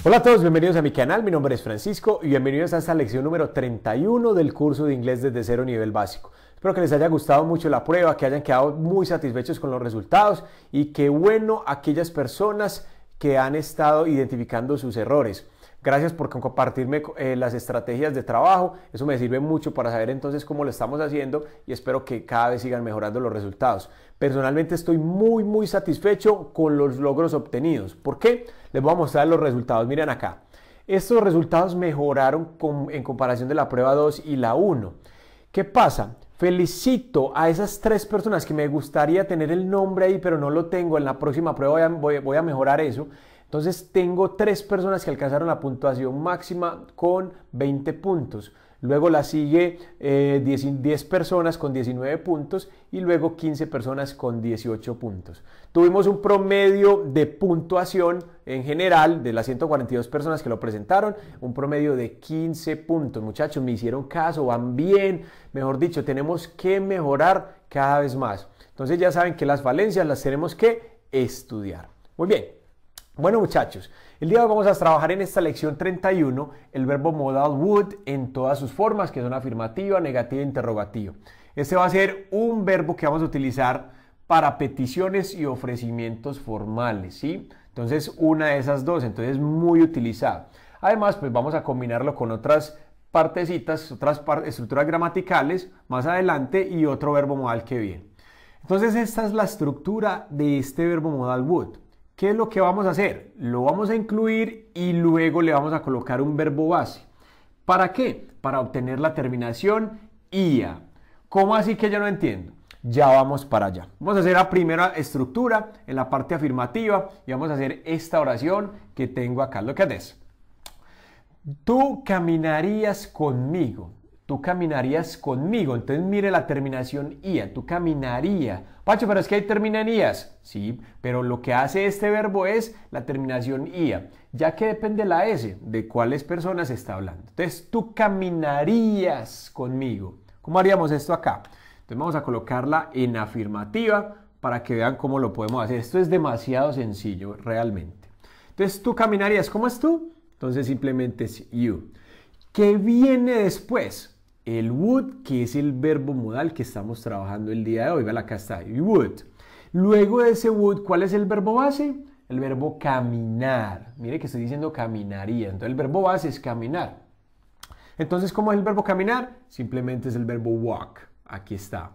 Hola a todos, bienvenidos a mi canal, mi nombre es Francisco y bienvenidos a esta lección número 31 del curso de inglés desde cero nivel básico. Espero que les haya gustado mucho la prueba, que hayan quedado muy satisfechos con los resultados y que bueno aquellas personas que han estado identificando sus errores. Gracias por compartirme las estrategias de trabajo, eso me sirve mucho para saber entonces cómo lo estamos haciendo y espero que cada vez sigan mejorando los resultados. Personalmente estoy muy satisfecho con los logros obtenidos. ¿Por qué? Les voy a mostrar los resultados, miren acá. Estos resultados mejoraron en comparación de la prueba 2 y la 1. ¿Qué pasa? Felicito a esas 3 personas que me gustaría tener el nombre ahí, pero no lo tengo. En la próxima prueba voy a mejorar eso. Entonces tengo 3 personas que alcanzaron la puntuación máxima con 20 puntos. Luego la sigue 10 personas con 19 puntos y luego 15 personas con 18 puntos. Tuvimos un promedio de puntuación en general de las 142 personas que lo presentaron, un promedio de 15 puntos. Muchachos, me hicieron caso, van bien. Mejor dicho, tenemos que mejorar cada vez más. Entonces ya saben que las falencias las tenemos que estudiar. Muy bien. Bueno muchachos, el día de hoy vamos a trabajar en esta lección 31 el verbo modal would en todas sus formas, que son afirmativa, negativa e interrogativa. Este va a ser un verbo que vamos a utilizar para peticiones y ofrecimientos formales, ¿sí? Entonces una de esas dos, entonces muy utilizado. Además, pues vamos a combinarlo con otras partecitas, estructuras gramaticales más adelante y otro verbo modal que viene. Entonces esta es la estructura de este verbo modal would. ¿Qué es lo que vamos a hacer? Lo vamos a incluir y luego le vamos a colocar un verbo base. ¿Para qué? Para obtener la terminación IA. ¿Cómo así que yo no entiendo? Ya vamos para allá. Vamos a hacer la primera estructura en la parte afirmativa y vamos a hacer esta oración que tengo acá. Look at this. Tú caminarías conmigo. Tú caminarías conmigo. Entonces mire la terminación IA. Tú caminarías. Pacho, pero es que ahí terminan IAs. Sí, pero lo que hace este verbo es la terminación IA. Ya que depende la S de cuáles personas está hablando. Entonces tú caminarías conmigo. ¿Cómo haríamos esto acá? Entonces vamos a colocarla en afirmativa para que vean cómo lo podemos hacer. Esto es demasiado sencillo realmente. Entonces tú caminarías. ¿Cómo es tú? Entonces simplemente es you. ¿Qué viene después? El would, que es el verbo modal que estamos trabajando el día de hoy. Vale, acá está, you would. Luego de ese would, ¿cuál es el verbo base? El verbo caminar. Mire que estoy diciendo caminaría. Entonces el verbo base es caminar. Entonces, ¿cómo es el verbo caminar? Simplemente es el verbo walk. Aquí está.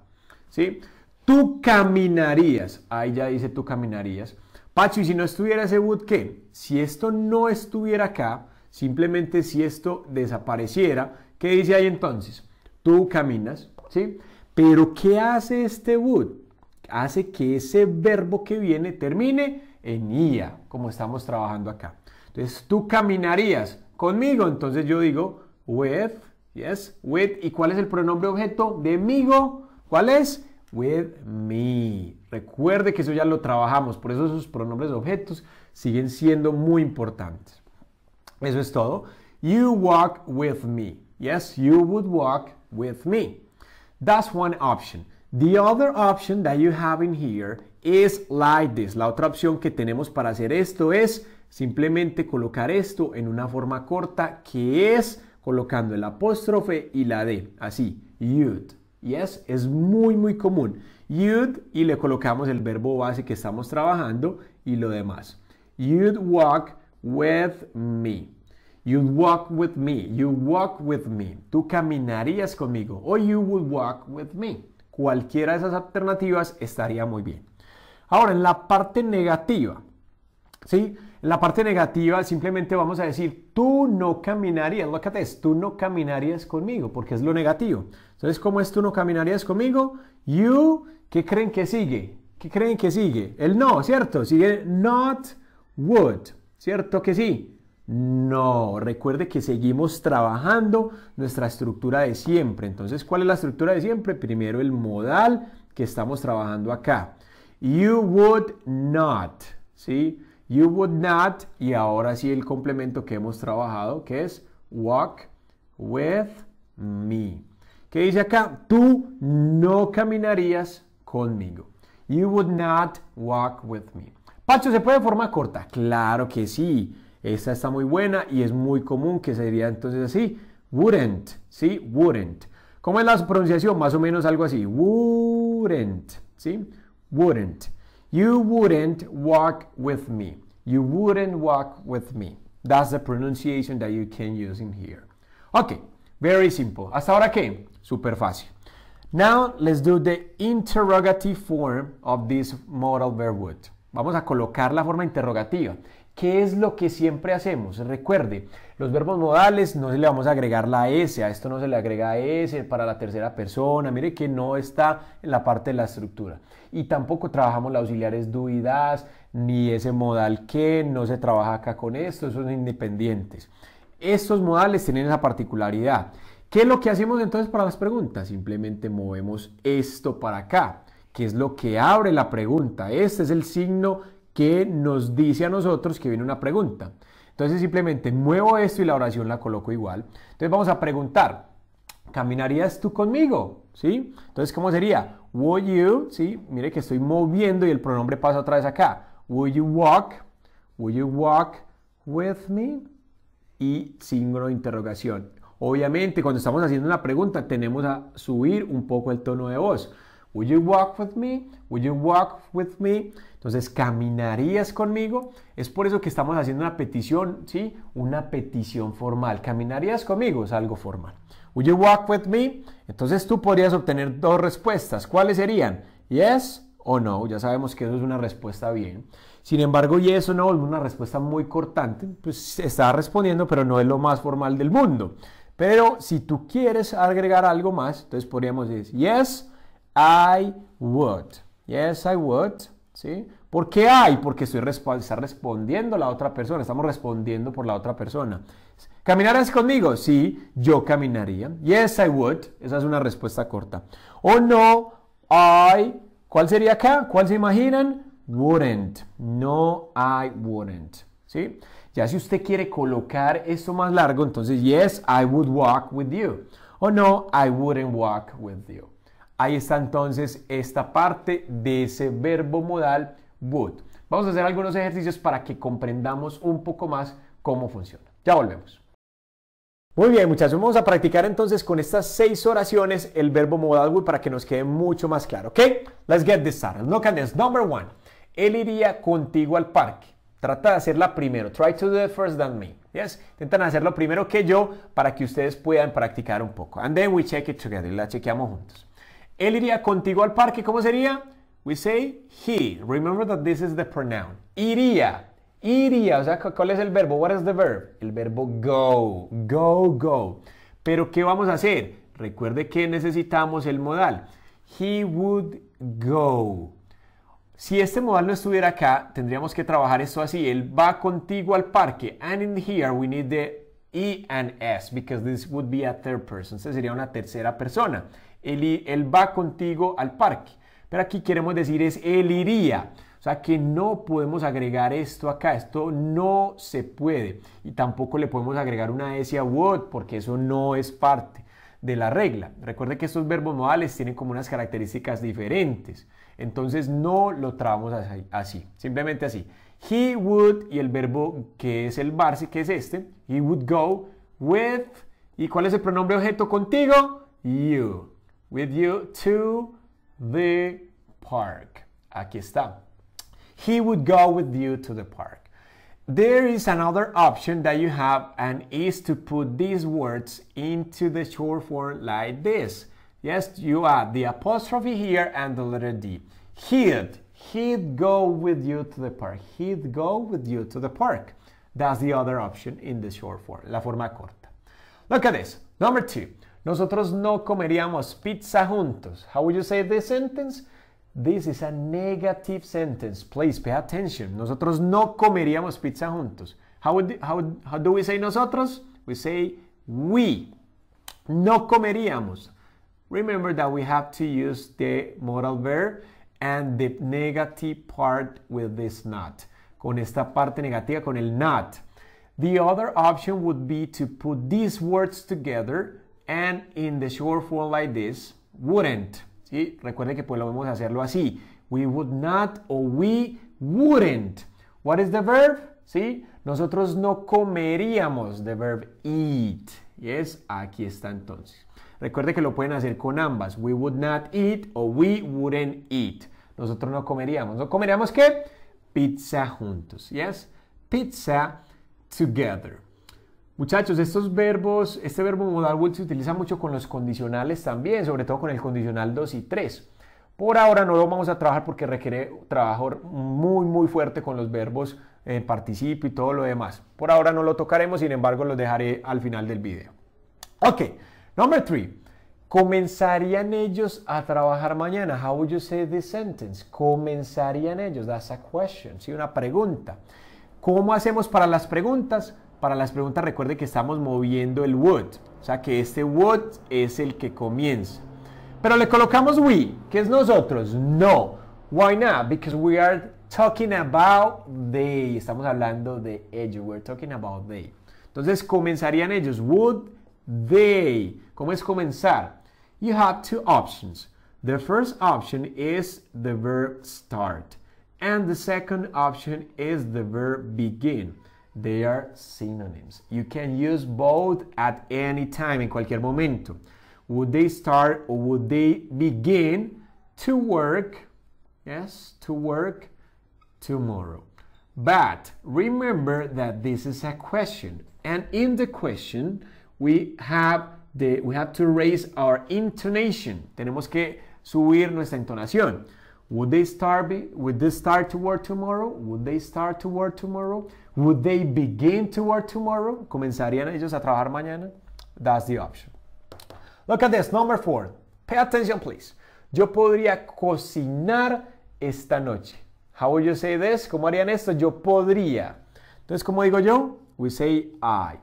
¿Sí? Tú caminarías. Ahí ya dice tú caminarías. Pacho, y si no estuviera ese would, ¿qué? Si esto no estuviera acá, simplemente si esto desapareciera, ¿qué dice ahí entonces? Tú caminas, ¿sí? Pero ¿qué hace este would? Hace que ese verbo que viene termine en IA, como estamos trabajando acá. Entonces, tú caminarías conmigo, entonces yo digo with, yes, with. ¿Y cuál es el pronombre objeto de migo? ¿Cuál es? With me. Recuerde que eso ya lo trabajamos, por eso esos pronombres objetos siguen siendo muy importantes. Eso es todo. You walk with me. Yes, you would walk with me. That's one option. The other option that you have in here is like this. La otra opción que tenemos para hacer esto es simplemente colocar esto en una forma corta, que es colocando el apóstrofe y la D. Así, you'd. Yes, es muy común. You'd, y le colocamos el verbo base que estamos trabajando y lo demás. You'd walk with me. You'd walk with me. You walk with me. Tú caminarías conmigo. O you would walk with me. Cualquiera de esas alternativas estaría muy bien. Ahora, en la parte negativa, ¿sí? En la parte negativa simplemente vamos a decir, tú no caminarías. Look at this. Tú no caminarías conmigo, porque es lo negativo. Entonces, ¿cómo es tú no caminarías conmigo? You, ¿qué creen que sigue? ¿Qué creen que sigue? El no, ¿cierto? Sigue not would, ¿cierto que sí? No, recuerde que seguimos trabajando nuestra estructura de siempre. Entonces, ¿cuál es la estructura de siempre? Primero el modal que estamos trabajando acá. You would not, ¿sí? You would not, y ahora sí el complemento que hemos trabajado, que es walk with me. ¿Qué dice acá? Tú no caminarías conmigo. You would not walk with me. Pacho, ¿se puede de forma corta? Claro que sí. Esta está muy buena y es muy común que sería entonces así, wouldn't, ¿sí? Wouldn't. ¿Cómo es la pronunciación? Más o menos algo así, wouldn't, ¿sí? Wouldn't. You wouldn't walk with me. You wouldn't walk with me. That's the pronunciation that you can use in here. Okay, very simple. ¿Hasta ahora qué? Súper fácil. Now, let's do the interrogative form of this modal verb would. Vamos a colocar la forma interrogativa. ¿Qué es lo que siempre hacemos? Recuerde, los verbos modales no se le vamos a agregar la S, a esto no se le agrega S para la tercera persona, mire que no está en la parte de la estructura. Y tampoco trabajamos los auxiliares do y das, ni ese modal que, no se trabaja acá con esto, son independientes. Estos modales tienen esa particularidad. ¿Qué es lo que hacemos entonces para las preguntas? Simplemente movemos esto para acá, que es lo que abre la pregunta. Este es el signo que nos dice a nosotros que viene una pregunta. Entonces simplemente muevo esto y la oración la coloco igual. Entonces vamos a preguntar, ¿caminarías tú conmigo? ¿Sí? Entonces, ¿cómo sería? Would you, ¿sí? Mire que estoy moviendo y el pronombre pasa otra vez acá. Would you walk with me? Y signo de interrogación. Obviamente, cuando estamos haciendo una pregunta, tenemos a subir un poco el tono de voz. Would you walk with me? Would you walk with me? Entonces, ¿caminarías conmigo? Es por eso que estamos haciendo una petición, ¿sí? Una petición formal. ¿Caminarías conmigo? Es algo formal. Would you walk with me? Entonces, tú podrías obtener dos respuestas. ¿Cuáles serían? Yes o no. Ya sabemos que eso es una respuesta bien. Sin embargo, yes o no es una respuesta muy cortante. Pues está respondiendo, pero no es lo más formal del mundo. Pero si tú quieres agregar algo más, entonces podríamos decir, yes, I would. Yes, I would. ¿Sí? ¿Por qué I? Porque está respondiendo la otra persona. Estamos respondiendo por la otra persona. ¿Caminarás conmigo? Sí, yo caminaría. Yes, I would. Esa es una respuesta corta. O no, I. ¿Cuál sería acá? ¿Cuál se imaginan? Wouldn't. No, I wouldn't. ¿Sí? Ya si usted quiere colocar esto más largo, entonces, yes, I would walk with you. O no, I wouldn't walk with you. Ahí está entonces esta parte de ese verbo modal would. Vamos a hacer algunos ejercicios para que comprendamos un poco más cómo funciona. Ya volvemos. Muy bien, muchachos, vamos a practicar entonces con estas 6 oraciones el verbo modal would para que nos quede mucho más claro, ¿ok? Let's get this started. Look at this. Number 1. Él iría contigo al parque. Trata de hacerla primero. Try to do it first than me. Yes? Intentan hacerlo primero que yo para que ustedes puedan practicar un poco. And then we check it together. La chequeamos juntos. Él iría contigo al parque. ¿Cómo sería? We say he. Remember that this is the pronoun. Iría. Iría. O sea, ¿cuál es el verbo? What is the verb? El verbo go. Go, go. Pero ¿qué vamos a hacer? Recuerde que necesitamos el modal. He would go. Si este modal no estuviera acá, tendríamos que trabajar esto así. Él va contigo al parque. And in here we need the E and S because this would be a third person. Este sería una tercera persona. Él va contigo al parque. Pero aquí queremos decir es él iría. O sea que no podemos agregar esto acá. Esto no se puede. Y tampoco le podemos agregar una S a would porque eso no es parte de la regla. Recuerde que estos verbos modales tienen como unas características diferentes. Entonces no lo trabamos así, simplemente así. He would, y el verbo que es el barse, que es este, he would go with, ¿y cuál es el pronombre objeto contigo? You. With you to the park. Aquí está. He would go with you to the park. There is another option that you have, and is to put these words into the short form like this. Yes, you add the apostrophe here and the letter D. He'd go with you to the park. He'd go with you to the park. That's the other option in the short form, la forma corta. Look at this. Number 2. Nosotros no comeríamos pizza juntos. How would you say this sentence? This is a negative sentence. Please pay attention. Nosotros no comeríamos pizza juntos. How do we say nosotros? We say we. No comeríamos. Remember that we have to use the modal verb and the negative part with this not. Con esta parte negativa, con el not. The other option would be to put these words together and in the short form like this, wouldn't. ¿Sí? Recuerden que podemos hacerlo así. We would not or we wouldn't. What is the verb? ¿sí? Nosotros no comeríamos, the verb eat. Yes, aquí está entonces. Recuerde que lo pueden hacer con ambas. We would not eat o we wouldn't eat. Nosotros no comeríamos. ¿No comeríamos qué? Pizza juntos. Yes, pizza together. Muchachos, estos verbos, este verbo modal will se utiliza mucho con los condicionales también, sobre todo con el condicional 2 y 3. Por ahora no lo vamos a trabajar porque requiere trabajo muy fuerte con los verbos participio y todo lo demás. Por ahora no lo tocaremos, sin embargo los dejaré al final del video. Ok, number 3. ¿Comenzarían ellos a trabajar mañana? How would you say this sentence? ¿Comenzarían ellos? That's a question, ¿sí? Una pregunta. ¿Cómo hacemos para las preguntas? Para las preguntas recuerde que estamos moviendo el would, o sea que este would es el que comienza. Pero le colocamos we, que es nosotros. No. Why not? Because we are talking about they. Estamos hablando de ellos. We're talking about they. Entonces comenzarían ellos. Would they? ¿Cómo es comenzar? You have two options. The first option is the verb start. And the second option is the verb begin. They are synonyms. You can use both at any time, en cualquier momento. Would they start or would they begin to work? Yes, to work tomorrow. But remember that this is a question. And in the question, we have to raise our intonation. Tenemos que subir nuestra entonación. Would they start to work tomorrow? Would they start to work tomorrow? Would they begin to work tomorrow? ¿Comenzarían ellos a trabajar mañana? That's the option. Look at this, number 4. Pay attention, please. Yo podría cocinar esta noche. How would you say this? ¿Cómo harían esto? Yo podría. Entonces, ¿cómo digo yo? We say I.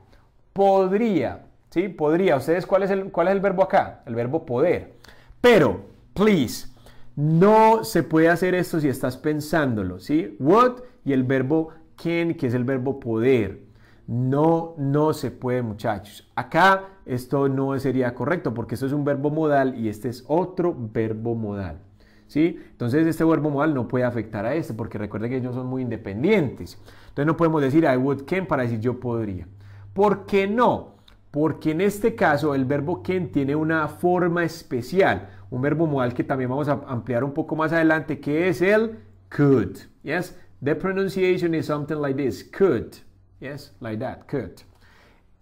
Podría. ¿Sí? Podría. ¿Ustedes cuál es el verbo acá? El verbo poder. Pero, please, no se puede hacer esto si estás pensándolo, ¿sí? Would y el verbo can, que es el verbo poder. No se puede, muchachos. Acá esto no sería correcto porque esto es un verbo modal y este es otro verbo modal, ¿sí? Entonces este verbo modal no puede afectar a este porque recuerden que ellos son muy independientes. Entonces no podemos decir I would can para decir yo podría. ¿Por qué no? Porque en este caso el verbo can tiene una forma especial, un verbo modal que también vamos a ampliar un poco más adelante, que es el could. Yes, the pronunciation is something like this, could. Yes, like that, could.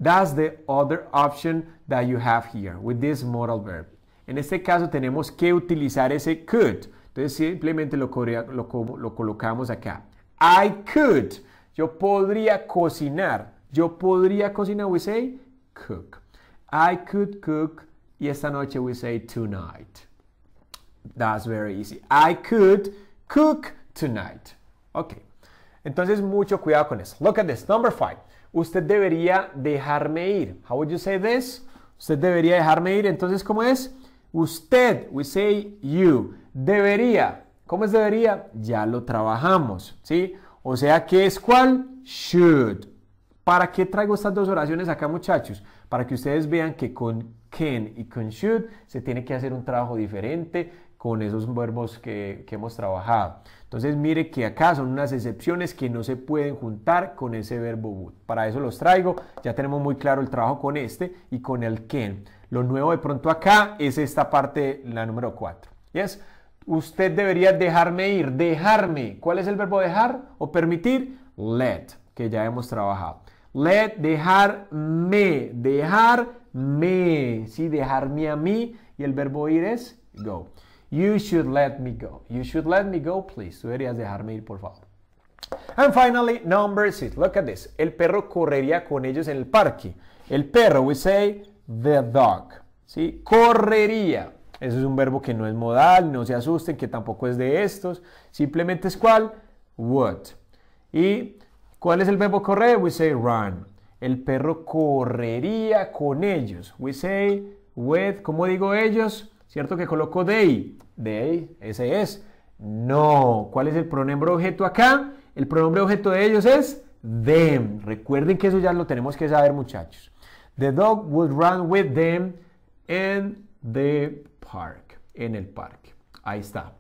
That's the other option that you have here with this modal verb. En este caso tenemos que utilizar ese could. Entonces simplemente lo colocamos acá. I could. Yo podría cocinar. Yo podría cocinar, we say cook. I could cook. Y esta noche we say tonight. That's very easy. I could cook tonight. Ok. Entonces mucho cuidado con eso. Look at this. Number 5. Usted debería dejarme ir. How would you say this? Usted debería dejarme ir. Entonces, ¿cómo es? Usted. We say you. Debería. ¿Cómo es debería? Ya lo trabajamos. ¿Sí? O sea, ¿qué es cuál? Should. ¿Para qué traigo estas dos oraciones acá, muchachos? Para que ustedes vean que con can y con should se tiene que hacer un trabajo diferente con esos verbos que hemos trabajado. Entonces mire que acá son unas excepciones que no se pueden juntar con ese verbo would. Para eso los traigo, ya tenemos muy claro el trabajo con este y con el can. Lo nuevo de pronto acá es esta parte, la número 4. ¿Yes? Usted debería dejarme ir, dejarme. ¿Cuál es el verbo dejar o permitir? Let, que ya hemos trabajado. Let, dejarme, dejarme, sí, dejarme a mí, y el verbo ir es go. You should let me go. You should let me go, please. Tú deberías dejarme ir, por favor. And finally, number 6. Look at this. El perro correría con ellos en el parque. El perro, we say the dog. ¿Sí? Correría. Eso es un verbo que no es modal, no se asusten, que tampoco es de estos. Simplemente es ¿cuál? Would. ¿Y cuál es el verbo correr? We say run. El perro correría con ellos. We say with, ¿cómo digo ellos? ¿Cierto que coloco they? They, ese es. No. ¿Cuál es el pronombre objeto acá? El pronombre objeto de ellos es them. Recuerden que eso ya lo tenemos que saber, muchachos. The dog would run with them in the park. En el parque. Ahí está.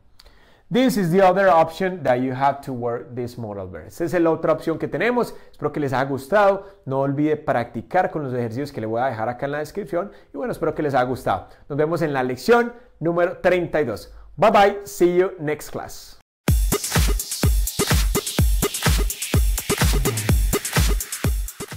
This is the other option that you have to work this modal verb. Esta es la otra opción que tenemos. Espero que les haya gustado. No olvide practicar con los ejercicios que les voy a dejar acá en la descripción. Y bueno, espero que les haya gustado. Nos vemos en la lección número 32. Bye bye. See you next class.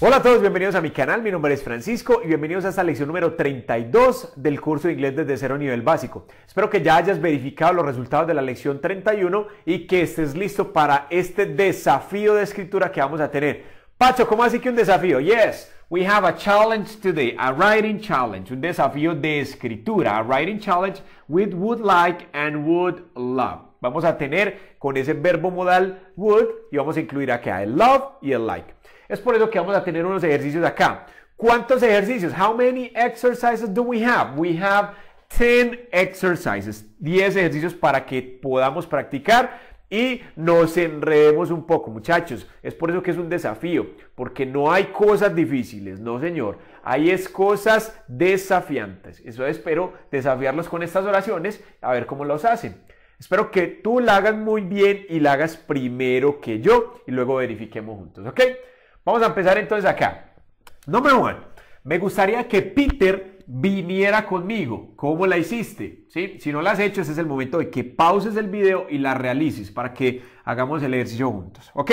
Hola a todos, bienvenidos a mi canal, mi nombre es Francisco y bienvenidos a esta lección número 32 del curso de inglés desde cero nivel básico. Espero que ya hayas verificado los resultados de la lección 31 y que estés listo para este desafío de escritura que vamos a tener. Pacho, ¿cómo así que un desafío? Yes, we have a challenge today, a writing challenge, un desafío de escritura, a writing challenge with would like and would love. Vamos a tener con ese verbo modal would y vamos a incluir acá el love y el like. Es por eso que vamos a tener unos ejercicios acá. ¿Cuántos ejercicios? How many exercises do we have? We have 10 exercises. 10 ejercicios para que podamos practicar y nos enredemos un poco, muchachos. Es por eso que es un desafío, porque no hay cosas difíciles, no señor. Hay es cosas desafiantes. Eso espero desafiarlos con estas oraciones, a ver cómo los hacen. Espero que tú la hagas muy bien y la hagas primero que yo y luego verifiquemos juntos, ¿ok? Vamos a empezar entonces acá. Número 1. Me gustaría que Peter viniera conmigo. ¿Cómo la hiciste? ¿Sí? Si no la has hecho, ese es el momento de que pauses el video y la realices para que hagamos el ejercicio juntos. ¿Ok?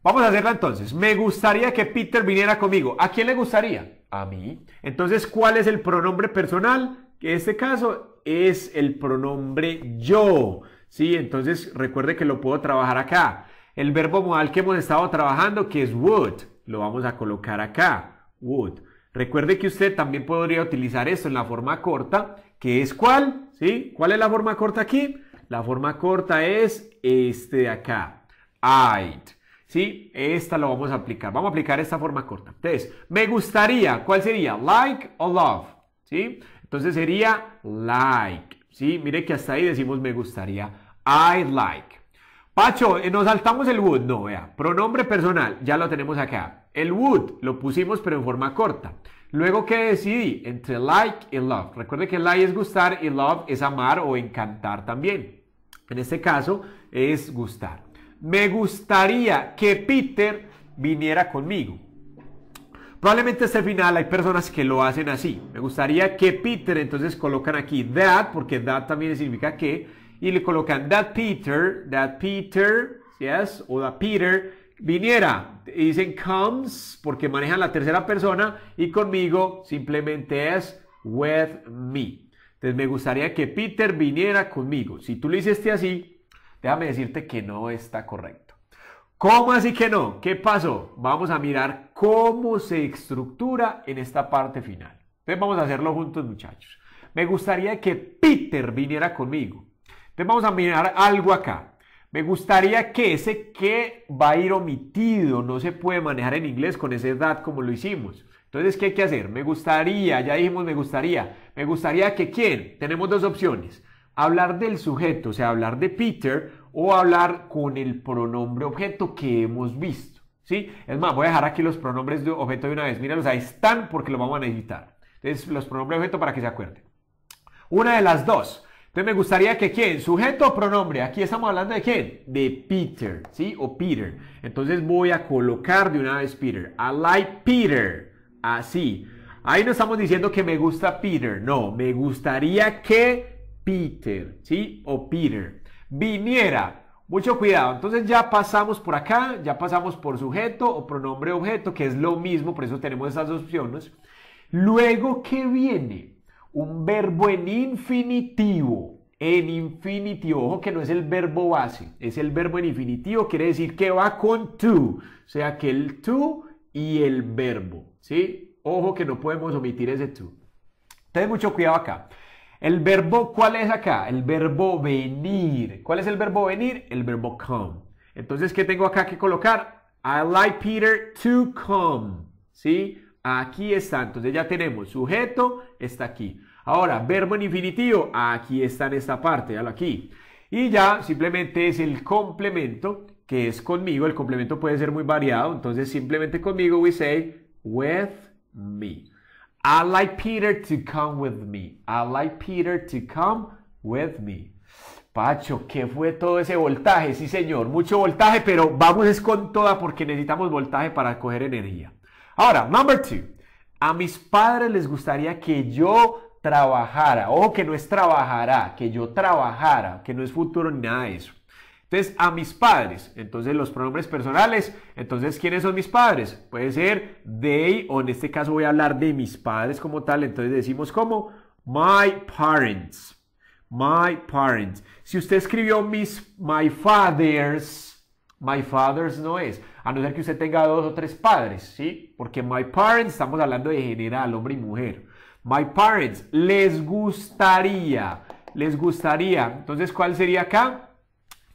Vamos a hacerla entonces. Me gustaría que Peter viniera conmigo. ¿A quién le gustaría? A mí. Entonces, ¿cuál es el pronombre personal? En este caso es el pronombre yo. ¿Sí? Entonces, recuerde que lo puedo trabajar acá. El verbo modal que hemos estado trabajando, que es would, lo vamos a colocar acá, would. Recuerde que usted también podría utilizar esto en la forma corta, que es ¿cuál? ¿Sí? ¿Cuál es la forma corta aquí? La forma corta es este de acá, I'd. ¿Sí? Esta lo vamos a aplicar. Vamos a aplicar esta forma corta. Entonces, me gustaría, ¿cuál sería? Like o love. ¿Sí? Entonces sería like. ¿Sí? Mire que hasta ahí decimos me gustaría. I'd like. Pacho, nos saltamos el would. No, vea. Pronombre personal, ya lo tenemos acá. El would lo pusimos pero en forma corta. Luego, ¿qué decidí? Entre like y love. Recuerde que like es gustar y love es amar o encantar también. En este caso es gustar. Me gustaría que Peter viniera conmigo. Probablemente este final hay personas que lo hacen así. Me gustaría que Peter, entonces colocan aquí that, porque that también significa que, y le colocan that Peter, yes, o that Peter viniera. Y dicen comes, porque manejan la tercera persona, y conmigo simplemente es with me. Entonces me gustaría que Peter viniera conmigo. Si tú lo hiciste así, déjame decirte que no está correcto. ¿Cómo así que no? ¿Qué pasó? Vamos a mirar cómo se estructura en esta parte final. Entonces vamos a hacerlo juntos, muchachos. Me gustaría que Peter viniera conmigo. Entonces vamos a mirar algo acá. Me gustaría que ese que va a ir omitido, no se puede manejar en inglés con ese that como lo hicimos. Entonces, ¿qué hay que hacer? Me gustaría, ya dijimos me gustaría. Me gustaría que ¿quién? Tenemos dos opciones. Hablar del sujeto, o sea, hablar de Peter o hablar con el pronombre objeto que hemos visto. ¿Sí? Es más, voy a dejar aquí los pronombres de objeto de una vez. Míralos, ahí están porque los vamos a necesitar. Entonces, los pronombres objeto para que se acuerden. Una de las dos. Entonces me gustaría que ¿quién? ¿Sujeto o pronombre? Aquí estamos hablando de ¿quién? De Peter, ¿sí? O Peter. Entonces voy a colocar de una vez Peter. I like Peter. Así. Ahí no estamos diciendo que me gusta Peter. No, me gustaría que Peter, ¿sí? O Peter viniera. Mucho cuidado. Entonces ya pasamos por acá, ya pasamos por sujeto o pronombre objeto, que es lo mismo, por eso tenemos esas dos opciones. Luego, ¿qué viene? Un verbo en infinitivo. En infinitivo. Ojo que no es el verbo base. Es el verbo en infinitivo. Quiere decir que va con to. O sea que el to y el verbo. ¿Sí? Ojo que no podemos omitir ese to. Entonces mucho cuidado acá. El verbo, ¿cuál es acá? El verbo venir. ¿Cuál es el verbo venir? El verbo come. Entonces, ¿qué tengo acá que colocar? I like Peter to come. ¿Sí? Aquí está, entonces ya tenemos sujeto, está aquí. Ahora, verbo en infinitivo, aquí está en esta parte, ya lo aquí. Y ya simplemente es el complemento, que es conmigo. El complemento puede ser muy variado, entonces simplemente conmigo we say with me. I like Peter to come with me. I like Peter to come with me. Pacho, ¿qué fue todo ese voltaje? Sí, señor, mucho voltaje, pero vamos es con toda porque necesitamos voltaje para coger energía. Ahora, number 2. A mis padres les gustaría que yo trabajara. Ojo, que no es trabajará, que yo trabajara, que no es futuro ni nada de eso. Entonces, a mis padres. Entonces, los pronombres personales. Entonces, ¿quiénes son mis padres? Puede ser they, o en este caso voy a hablar de mis padres como tal. Entonces, decimos como my parents. My parents. Si usted escribió my fathers no es. A no ser que usted tenga 2 o 3 padres, ¿sí? Porque my parents, estamos hablando de general, hombre y mujer. My parents, les gustaría. Les gustaría. Entonces, ¿cuál sería acá?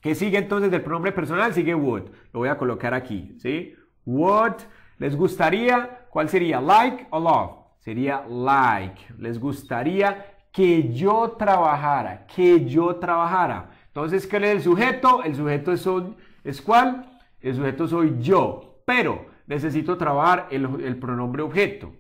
¿Qué sigue entonces del pronombre personal? Sigue would. Lo voy a colocar aquí, ¿sí? Would. Les gustaría. ¿Cuál sería? Like o love. Sería like. Les gustaría que yo trabajara, que yo trabajara. Entonces, ¿qué es el sujeto? El sujeto ¿es cuál? El sujeto soy yo, pero necesito trabajar el pronombre objeto.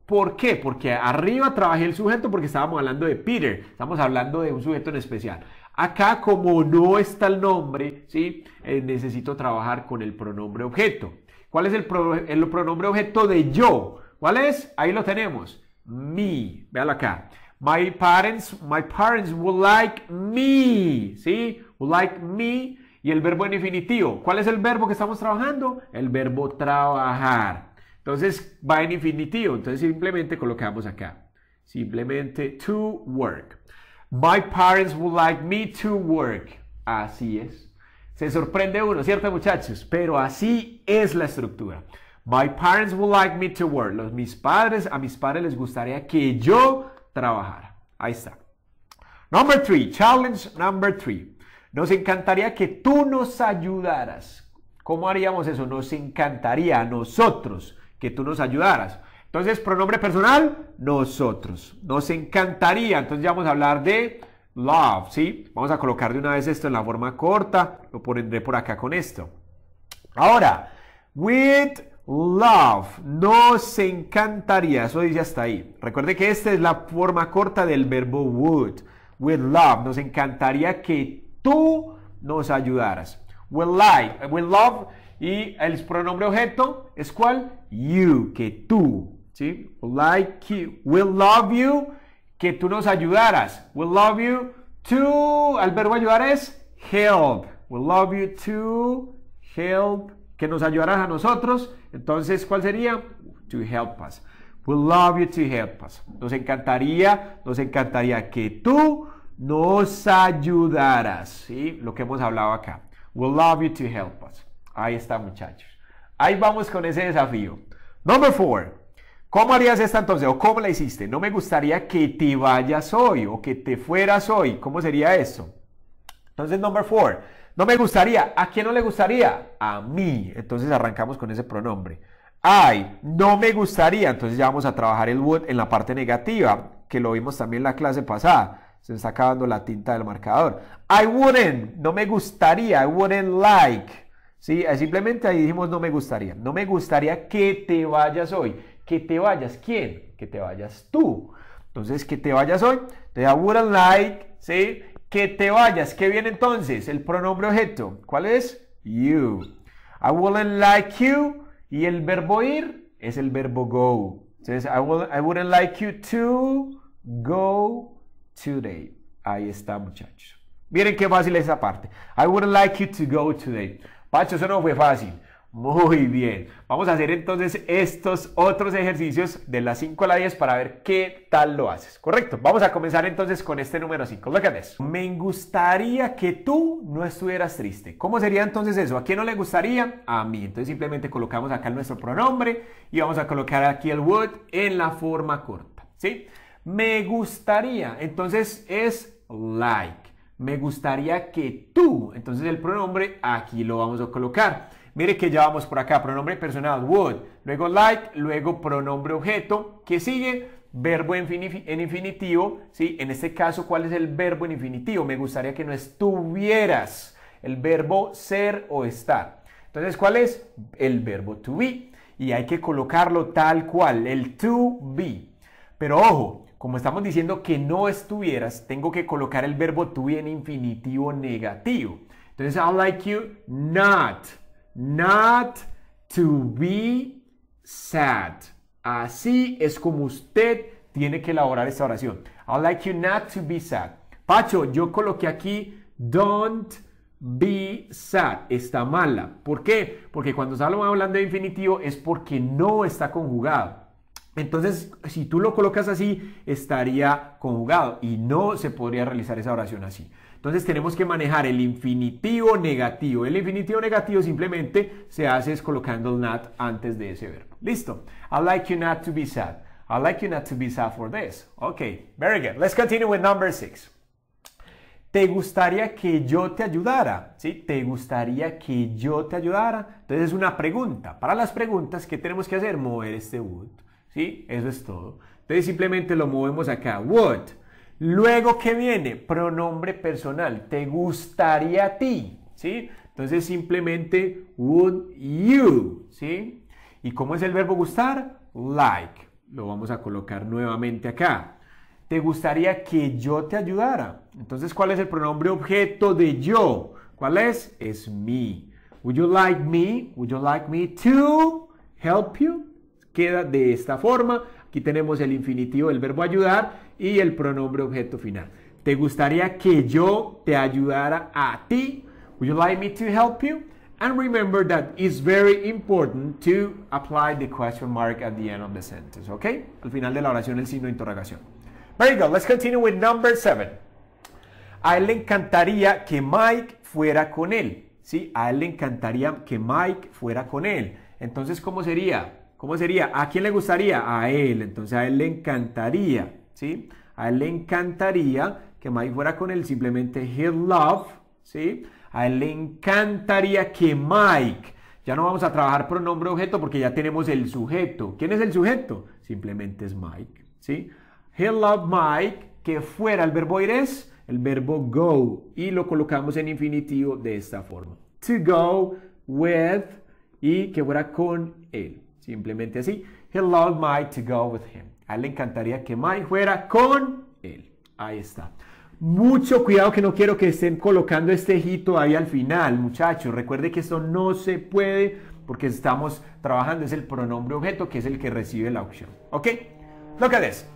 ¿Por qué? Porque arriba trabajé el sujeto porque estábamos hablando de Peter, estamos hablando de un sujeto en especial. Acá, como no está el nombre, ¿sí? Necesito trabajar con el pronombre objeto. ¿Cuál es el pronombre objeto de yo? ¿Cuál es? Ahí lo tenemos. Me. Véalo acá. My parents would like me, ¿sí? Would like me. Y el verbo en infinitivo. ¿Cuál es el verbo que estamos trabajando? El verbo trabajar. Entonces va en infinitivo. Entonces simplemente colocamos acá. Simplemente to work. My parents would like me to work. Así es. Se sorprende uno, ¿cierto, muchachos? Pero así es la estructura. My parents would like me to work. A mis padres les gustaría que yo trabajara. Ahí está. Number 3. Challenge number 3. Nos encantaría que tú nos ayudaras. ¿Cómo haríamos eso? Nos encantaría a nosotros que tú nos ayudaras. Entonces, pronombre personal, nosotros. Nos encantaría. Entonces ya vamos a hablar de love, ¿sí? Vamos a colocar de una vez esto en la forma corta. Lo pondré por acá con esto. Ahora, with love, nos encantaría, eso dice hasta ahí. Recuerde que esta es la forma corta del verbo would. With love, nos encantaría que tú nos ayudaras. Would love, y el pronombre objeto es ¿cuál? You, que tú, ¿sí? Would love you, que tú nos ayudaras. Would love you to, el verbo ayudar es help. Would love you to help, que nos ayudaras a nosotros. Entonces, ¿cuál sería? To help us. We'd love you to help us. Nos encantaría que tú nos ayudaras, ¿sí? Lo que hemos hablado acá. We'd love you to help us. Ahí está, muchachos. Ahí vamos con ese desafío. Number 4. ¿Cómo harías esta entonces? ¿O cómo la hiciste? No me gustaría que te vayas hoy o que te fueras hoy. ¿Cómo sería eso? Entonces, number 4. No me gustaría. ¿A quién no le gustaría? A mí. Entonces arrancamos con ese pronombre. No me gustaría. Entonces ya vamos a trabajar el would en la parte negativa, que lo vimos también en la clase pasada. Se está acabando la tinta del marcador. I wouldn't. No me gustaría. I wouldn't like. ¿Sí? Simplemente ahí dijimos no me gustaría. No me gustaría que te vayas hoy. Que te vayas. ¿Quién? Que te vayas tú. Entonces, que te vayas hoy. Entonces, I wouldn't like. ¿Sí? Que te vayas. ¿Qué viene entonces? El pronombre objeto. ¿Cuál es? You. I wouldn't like you. Y el verbo ir es el verbo go. Entonces, I wouldn't like you to go today. Ahí está, muchachos. Miren qué fácil es esa parte. I wouldn't like you to go today. Pacho, eso no fue fácil. Muy bien. Vamos a hacer entonces estos otros ejercicios de las 5 a la 10 para ver qué tal lo haces. ¿Correcto? Vamos a comenzar entonces con este número 5. Look at this. Me gustaría que tú no estuvieras triste. ¿Cómo sería entonces eso? ¿A quién no le gustaría? A mí. Entonces simplemente colocamos acá nuestro pronombre y vamos a colocar aquí el would en la forma corta. ¿Sí? Me gustaría. Entonces es like. Me gustaría que tú. Entonces el pronombre aquí lo vamos a colocar. Mire que ya vamos por acá, pronombre personal, would, luego like, luego pronombre objeto, ¿qué sigue? Verbo en infinitivo, ¿sí? En este caso, ¿cuál es el verbo en infinitivo? Me gustaría que no estuvieras, el verbo ser o estar. Entonces, ¿cuál es? El verbo to be, y hay que colocarlo tal cual, el to be. Pero ojo, como estamos diciendo que no estuvieras, tengo que colocar el verbo to be en infinitivo negativo. Entonces, I'd like you not to be sad. Así es como usted tiene que elaborar esta oración. I'd like you not to be sad. Pacho, yo coloqué aquí don't be sad. Está mala. ¿Por qué? Porque cuando estamos hablando de infinitivo es porque no está conjugado. Entonces, si tú lo colocas así, estaría conjugado y no se podría realizar esa oración así. Entonces, tenemos que manejar el infinitivo negativo. El infinitivo negativo simplemente se hace es colocando el not antes de ese verbo. Listo. I'd like you not to be sad. I'd like you not to be sad for this. Okay, very good. Let's continue with number 6. ¿Te gustaría que yo te ayudara? ¿Sí? ¿Te gustaría que yo te ayudara? Entonces, es una pregunta. Para las preguntas, ¿qué tenemos que hacer? Mover este would. ¿Sí? Eso es todo. Entonces simplemente lo movemos acá. Would. Luego, ¿qué viene? Pronombre personal. ¿Te gustaría a ti? ¿Sí? Entonces simplemente would you. ¿Sí? ¿Y cómo es el verbo gustar? Like. Lo vamos a colocar nuevamente acá. ¿Te gustaría que yo te ayudara? Entonces, ¿cuál es el pronombre objeto de yo? ¿Cuál es? Es me. Would you like me? Would you like me to help you? Queda de esta forma. Aquí tenemos el infinitivo del verbo ayudar y el pronombre objeto final. ¿Te gustaría que yo te ayudara a ti? Would you like me to help you? And remember that it's very important to apply the question mark at the end of the sentence, ¿ok? Al final de la oración el signo de interrogación. Very good. Let's continue with number 7. A él le encantaría que Mike fuera con él, ¿sí? A él le encantaría que Mike fuera con él. Entonces, ¿cómo sería? ¿Cómo sería? ¿A quién le gustaría? A él. Entonces a él le encantaría, ¿sí? A él le encantaría que Mike fuera con él. Simplemente he'd love, ¿sí? A él le encantaría que Mike. Ya no vamos a trabajar pronombre objeto porque ya tenemos el sujeto. ¿Quién es el sujeto? Simplemente es Mike, ¿sí? He'd love Mike que fuera. El verbo ir es el verbo go. Y lo colocamos en infinitivo de esta forma. To go with y que fuera con él. Simplemente así. He'd love Mike to go with him. A él le encantaría que Mike fuera con él. Ahí está. Mucho cuidado que no quiero que estén colocando este hito ahí al final, muchachos. Recuerde que esto no se puede porque estamos trabajando. Es el pronombre objeto que es el que recibe la opción. ¿Ok? Look at this.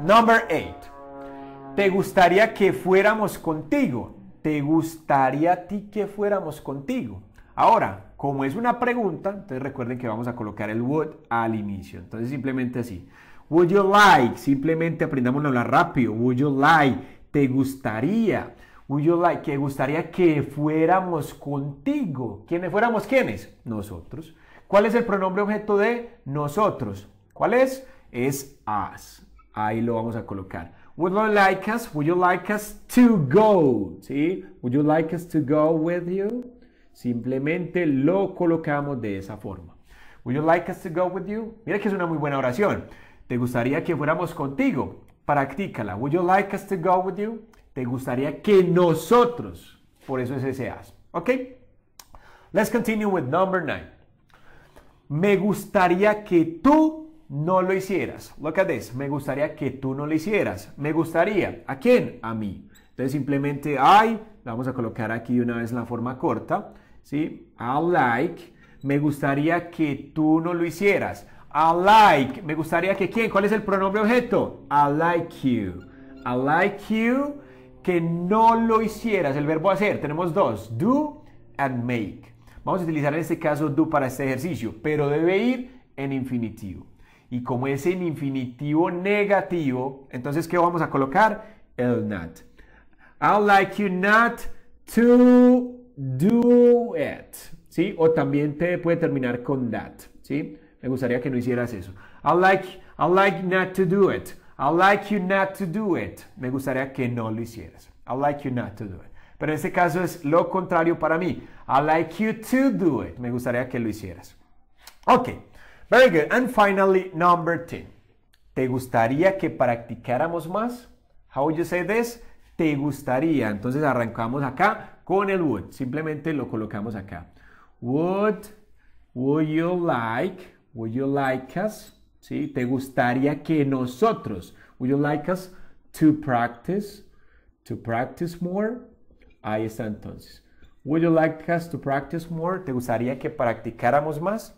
Number 8. ¿Te gustaría que fuéramos contigo? ¿Te gustaría a ti que fuéramos contigo? Ahora, como es una pregunta, entonces recuerden que vamos a colocar el would al inicio. Entonces simplemente así. Would you like? Simplemente aprendámoslo a hablar rápido. Would you like? ¿Te gustaría? Would you like? ¿Te gustaría que fuéramos contigo? ¿Quiénes fuéramos? ¿Quiénes? Nosotros. ¿Cuál es el pronombre objeto de nosotros? ¿Cuál es? Es us. Ahí lo vamos a colocar. Would you like us? Would you like us to go? ¿Sí? Would you like us to go with you? Simplemente lo colocamos de esa forma. Would you like us to go with you? Mira que es una muy buena oración. ¿Te gustaría que fuéramos contigo? Practícala. Would you like us to go with you? ¿Te gustaría que nosotros? Por eso es ese as. ¿Ok? Let's continue with number 9. Me gustaría que tú no lo hicieras. Look at this. Me gustaría que tú no lo hicieras. Me gustaría. ¿A quién? A mí. Entonces simplemente I, vamos a colocar aquí una vez la forma corta. ¿Sí? I like. Me gustaría que tú no lo hicieras. I like. Me gustaría que ¿quién? ¿Cuál es el pronombre objeto? I like you. I like you que no lo hicieras. El verbo hacer. Tenemos dos. Do and make. Vamos a utilizar en este caso do para este ejercicio, pero debe ir en infinitivo. Y como es en infinitivo negativo, entonces ¿qué vamos a colocar? El not. I'd like you not to do it. ¿Sí? O también te puede terminar con that. ¿Sí? Me gustaría que no hicieras eso. I'd like not to do it. I'd like you not to do it. Me gustaría que no lo hicieras. I'd like you not to do it. Pero en este caso es lo contrario para mí. I'd like you to do it. Me gustaría que lo hicieras. Ok. Very good. And finally, number 10. ¿Te gustaría que practicáramos más? How would you say this? ¿Te gustaría? Entonces arrancamos acá con el would. Simplemente lo colocamos acá. Would you like us? ¿Sí? ¿Te gustaría que nosotros? Would you like us to practice more? Ahí está entonces. Would you like us to practice more? ¿Te gustaría que practicáramos más?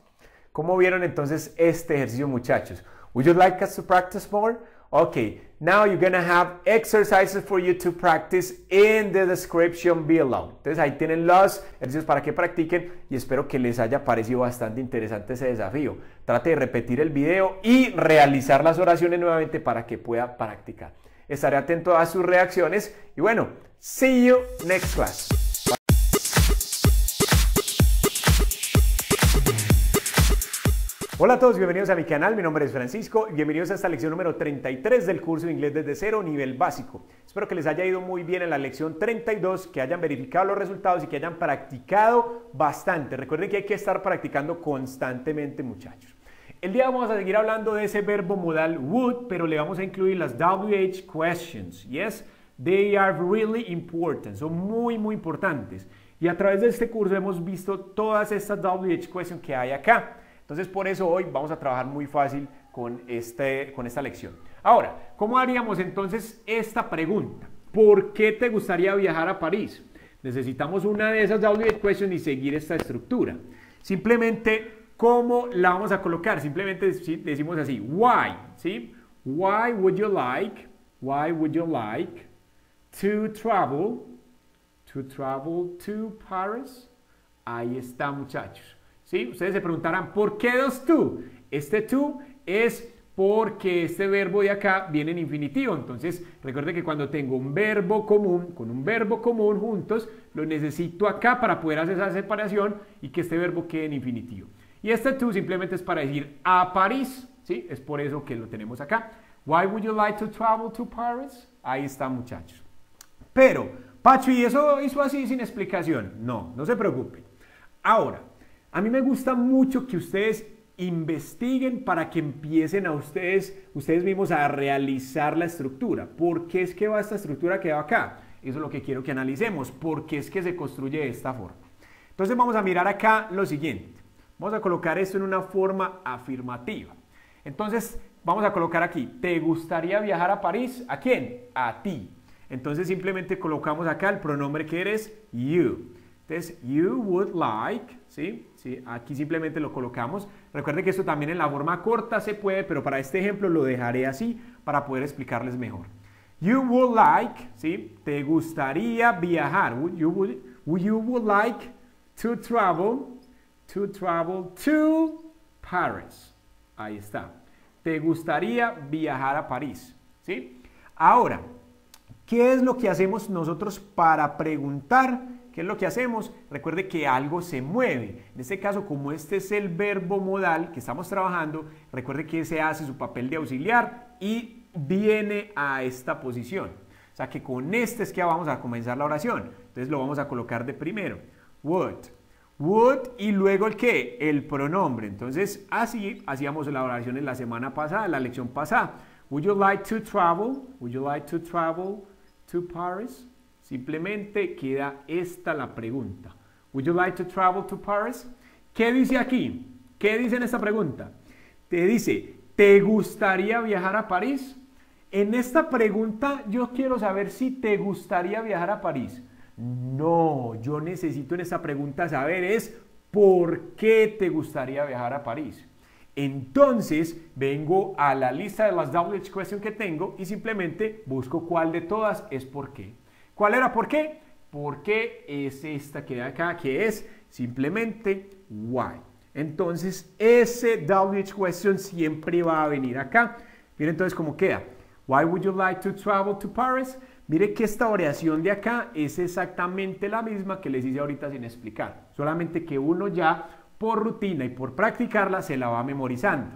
¿Cómo vieron entonces este ejercicio, muchachos? Would you like us to practice more? Okay, now you're gonna have exercises for you to practice in the description below. Entonces ahí tienen los ejercicios para que practiquen y espero que les haya parecido bastante interesante ese desafío. Trate de repetir el video y realizar las oraciones nuevamente para que pueda practicar. Estaré atento a sus reacciones y bueno, see you next class. Hola a todos, bienvenidos a mi canal, mi nombre es Francisco y bienvenidos a esta lección número 33 del curso de inglés desde cero, nivel básico. Espero que les haya ido muy bien en la lección 32, que hayan verificado los resultados y que hayan practicado bastante. Recuerden que hay que estar practicando constantemente, muchachos. El día vamos a seguir hablando de ese verbo modal would, pero le vamos a incluir las WH questions. Yes, they are really important, son muy importantes. Y a través de este curso hemos visto todas estas WH questions que hay acá. Entonces, por eso hoy vamos a trabajar muy fácil con esta lección. Ahora, ¿cómo haríamos entonces esta pregunta? ¿Por qué te gustaría viajar a París? Necesitamos una de esas WH questions y seguir esta estructura. Simplemente, ¿cómo la vamos a colocar? Simplemente decimos así, why, ¿sí? Why would you like to travel to Paris? Ahí está, muchachos. ¿Sí? Ustedes se preguntarán, ¿por qué dos to? Este to es porque este verbo de acá viene en infinitivo. Entonces, recuerde que cuando tengo un verbo común con un verbo común juntos, lo necesito acá para poder hacer esa separación y que este verbo quede en infinitivo. Y este to simplemente es para decir a París, ¿sí? Es por eso que lo tenemos acá. Why would you like to travel to Paris? Ahí está, muchachos. Pero, Pacho, ¿y eso hizo así sin explicación? No se preocupen. Ahora, a mí me gusta mucho que ustedes investiguen para que empiecen a ustedes mismos a realizar la estructura. ¿Por qué es que va esta estructura que va acá? Eso es lo que quiero que analicemos. ¿Por qué es que se construye de esta forma? Entonces vamos a mirar acá lo siguiente. Vamos a colocar esto en una forma afirmativa. Entonces vamos a colocar aquí, ¿te gustaría viajar a París? ¿A quién? A ti. Entonces simplemente colocamos acá el pronombre que eres you. Entonces, you would like, ¿sí? Aquí simplemente lo colocamos. Recuerden que esto también en la forma corta se puede, pero para este ejemplo lo dejaré así para poder explicarles mejor. You would like, ¿sí? Te gustaría viajar. You would like to travel to Paris. Ahí está. Te gustaría viajar a París, ¿sí? Ahora, ¿qué es lo que hacemos nosotros para preguntar? ¿Qué es lo que hacemos? Recuerde que algo se mueve. En este caso, como este es el verbo modal que estamos trabajando, recuerde que se hace su papel de auxiliar y viene a esta posición. O sea que con este es que vamos a comenzar la oración. Entonces lo vamos a colocar de primero. Would y luego el ¿qué? El pronombre. Entonces así hacíamos la oración en la semana pasada, la lección pasada. Would you like to travel? Would you like to travel to Paris? Simplemente queda esta la pregunta. Would you like to travel to Paris? ¿Qué dice aquí? ¿Qué dice en esta pregunta? Te dice, ¿te gustaría viajar a París? En esta pregunta yo quiero saber si te gustaría viajar a París. No, yo necesito en esta pregunta saber es ¿por qué te gustaría viajar a París? Entonces vengo a la lista de las WH questions que tengo y simplemente busco cuál de todas es por qué. ¿Cuál era por qué? Porque es esta que de acá, que es simplemente why. Entonces, ese WH question siempre va a venir acá. Miren entonces cómo queda. Why would you like to travel to Paris? Mire que esta oración de acá es exactamente la misma que les hice ahorita sin explicar. Solamente que uno ya, por rutina y por practicarla, se la va memorizando.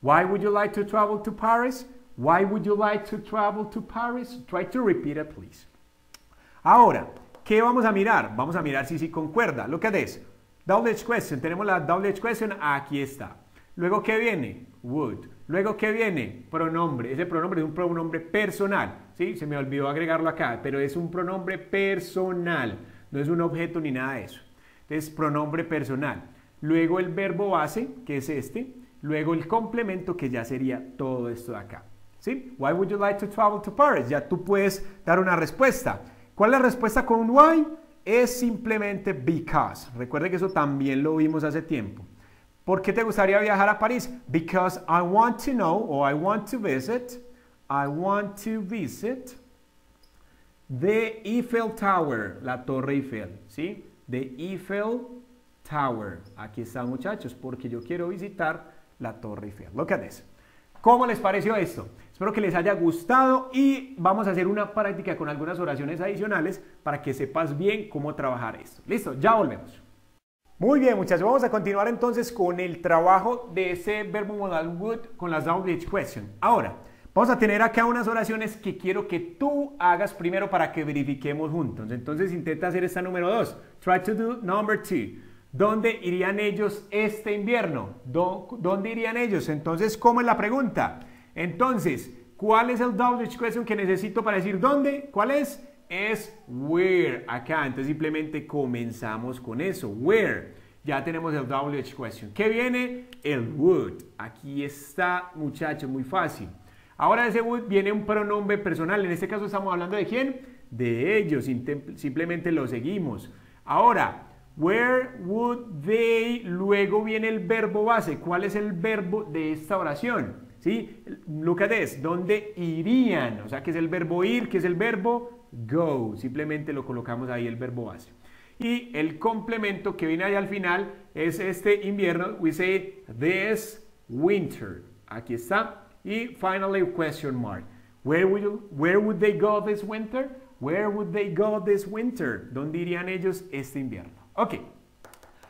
Why would you like to travel to Paris? Why would you like to travel to Paris? Try to repeat it, please. Ahora, ¿qué vamos a mirar? Vamos a mirar si concuerda. Look at this. WH question. Tenemos la WH question. Aquí está. Luego, ¿qué viene? Would. Luego, ¿qué viene? Pronombre. Ese pronombre es un pronombre personal. ¿Sí? Se me olvidó agregarlo acá, pero es un pronombre personal. No es un objeto ni nada de eso. Entonces, pronombre personal. Luego el verbo base, que es este. Luego el complemento, que ya sería todo esto de acá. ¿sí? Why would you like to travel to Paris? Ya tú puedes dar una respuesta. ¿Cuál es la respuesta con un why? Es simplemente because. Recuerde que eso también lo vimos hace tiempo. ¿Por qué te gustaría viajar a París? Because I want to know, or I want to visit the Eiffel Tower, la Torre Eiffel, ¿sí? The Eiffel Tower. Aquí está, muchachos, porque yo quiero visitar la Torre Eiffel. Look at this. ¿Cómo les pareció esto? Espero que les haya gustado y vamos a hacer una práctica con algunas oraciones adicionales para que sepas bien cómo trabajar esto. Listo, ya volvemos. Muy bien, muchachos, vamos a continuar entonces con el trabajo de ese verbo modal would con las WH question. Ahora, vamos a tener acá unas oraciones que quiero que tú hagas primero para que verifiquemos juntos. Entonces intenta hacer esta número 2. Try to do number 2. ¿Dónde irían ellos este invierno? ¿Dónde irían ellos? Entonces, ¿cómo es la pregunta? Entonces, ¿cuál es el WH question que necesito para decir dónde? ¿Cuál es? Es where, acá. Entonces simplemente comenzamos con eso, where. Ya tenemos el WH question. ¿Qué viene? El would. Aquí está, muchachos, muy fácil. Ahora de ese would viene un pronombre personal. En este caso estamos hablando de ¿quién? De ellos. Simplemente lo seguimos. Ahora, where would they, luego viene el verbo base. ¿Cuál es el verbo de esta oración? ¿Sí? Look at this. ¿Dónde irían? O sea, ¿qué es el verbo ir? ¿Qué es el verbo go? Simplemente lo colocamos ahí el verbo base. Y el complemento que viene ahí al final es este invierno. We say this winter. Aquí está. Y finally question mark. Where would they go this winter? Where would they go this winter? ¿Dónde irían ellos este invierno? Ok.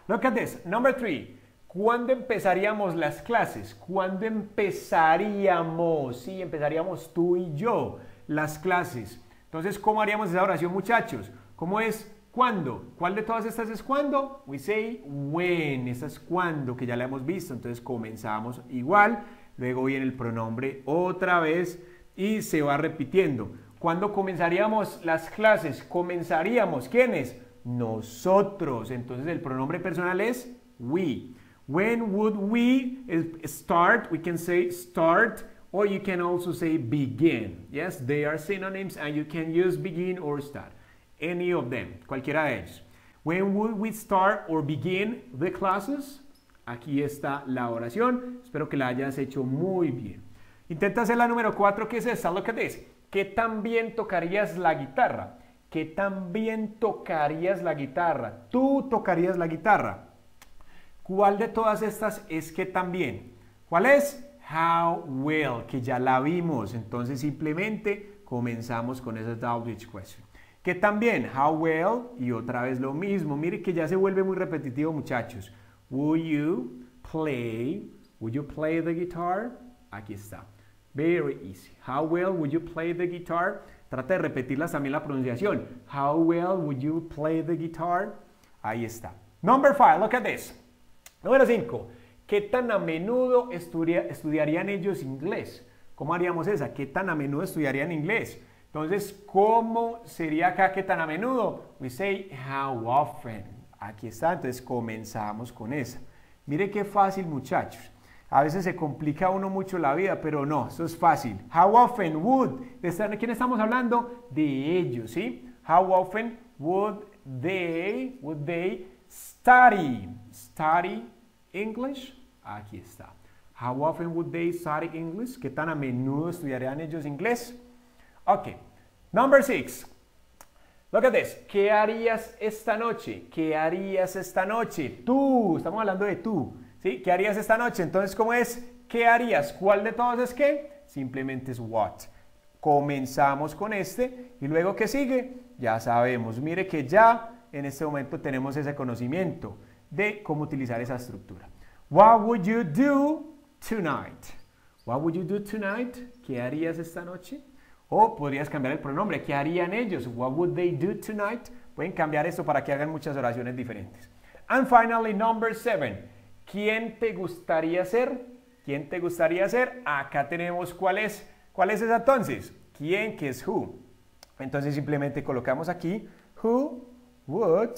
Look at this. Number 3. ¿Cuándo empezaríamos las clases? ¿Cuándo empezaríamos? Sí, empezaríamos tú y yo las clases. Entonces, ¿cómo haríamos esa oración, muchachos? ¿Cómo es? ¿Cuándo? ¿Cuál de todas estas es cuándo? We say when. Esta es cuándo, que ya la hemos visto. Entonces, comenzamos igual. Luego viene el pronombre otra vez y se va repitiendo. ¿Cuándo comenzaríamos las clases? Comenzaríamos. ¿Quiénes? Nosotros. Entonces, el pronombre personal es we. When would we start? We can say start, or you can also say begin. Yes, they are synonyms and you can use begin or start. Any of them, cualquiera de ellos. When would we start or begin the classes? Aquí está la oración. Espero que la hayas hecho muy bien. Intenta hacer la número 4, que es esta. Look at this. ¿Qué tan bien tocarías la guitarra? ¿Qué tan bien tocarías la guitarra? Tú tocarías la guitarra. ¿Cuál de todas estas es que también? ¿Cuál es? How well, que ya la vimos. Entonces simplemente comenzamos con esa WH question. ¿Qué también? How well, y otra vez lo mismo. Mire que ya se vuelve muy repetitivo, muchachos. Would you play the guitar? Aquí está. Very easy. How well would you play the guitar? Trata de repetirlas también la pronunciación. How well would you play the guitar? Ahí está. Number 5, look at this. Número 5. ¿Qué tan a menudo estudiarían ellos inglés? ¿Cómo haríamos esa? ¿Qué tan a menudo estudiarían inglés? Entonces, ¿cómo sería acá qué tan a menudo? We say how often. Aquí está, entonces comenzamos con esa. Mire qué fácil, muchachos. A veces se complica uno mucho la vida, pero no, eso es fácil. How often would. ¿De quién estamos hablando? De ellos, ¿sí? How often would they study English? Aquí está. How often would they study English? ¿Qué tan a menudo estudiarían ellos inglés? Ok. Number 6. Look at this. ¿Qué harías esta noche? ¿Qué harías esta noche? Tú. Estamos hablando de tú. ¿Sí? ¿Qué harías esta noche? Entonces, ¿cómo es? ¿Qué harías? ¿Cuál de todos es qué? Simplemente es what. Comenzamos con este y luego ¿qué sigue? Ya sabemos. Mire que ya en este momento tenemos ese conocimiento de cómo utilizar esa estructura. What would you do tonight? What would you do tonight? ¿Qué harías esta noche? O podrías cambiar el pronombre. ¿Qué harían ellos? What would they do tonight? Pueden cambiar esto para que hagan muchas oraciones diferentes. And finally, number 7. ¿Quién te gustaría ser? ¿Quién te gustaría ser? Acá tenemos ¿cuál es esa entonces? ¿Quién? Que es who. Entonces simplemente colocamos aquí who would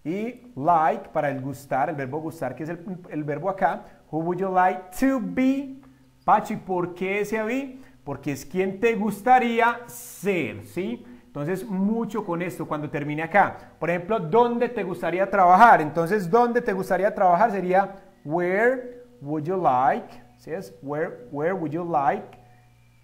y like para el gustar, el verbo gustar, que es el verbo acá. Who would you like to be? Pachi, ¿por qué ese be? porque es quien te gustaría ser, ¿sí? Entonces, mucho con esto cuando termine acá. Por ejemplo, ¿dónde te gustaría trabajar? Entonces, ¿dónde te gustaría trabajar? Sería where would you like, ¿sí es? Where would you like?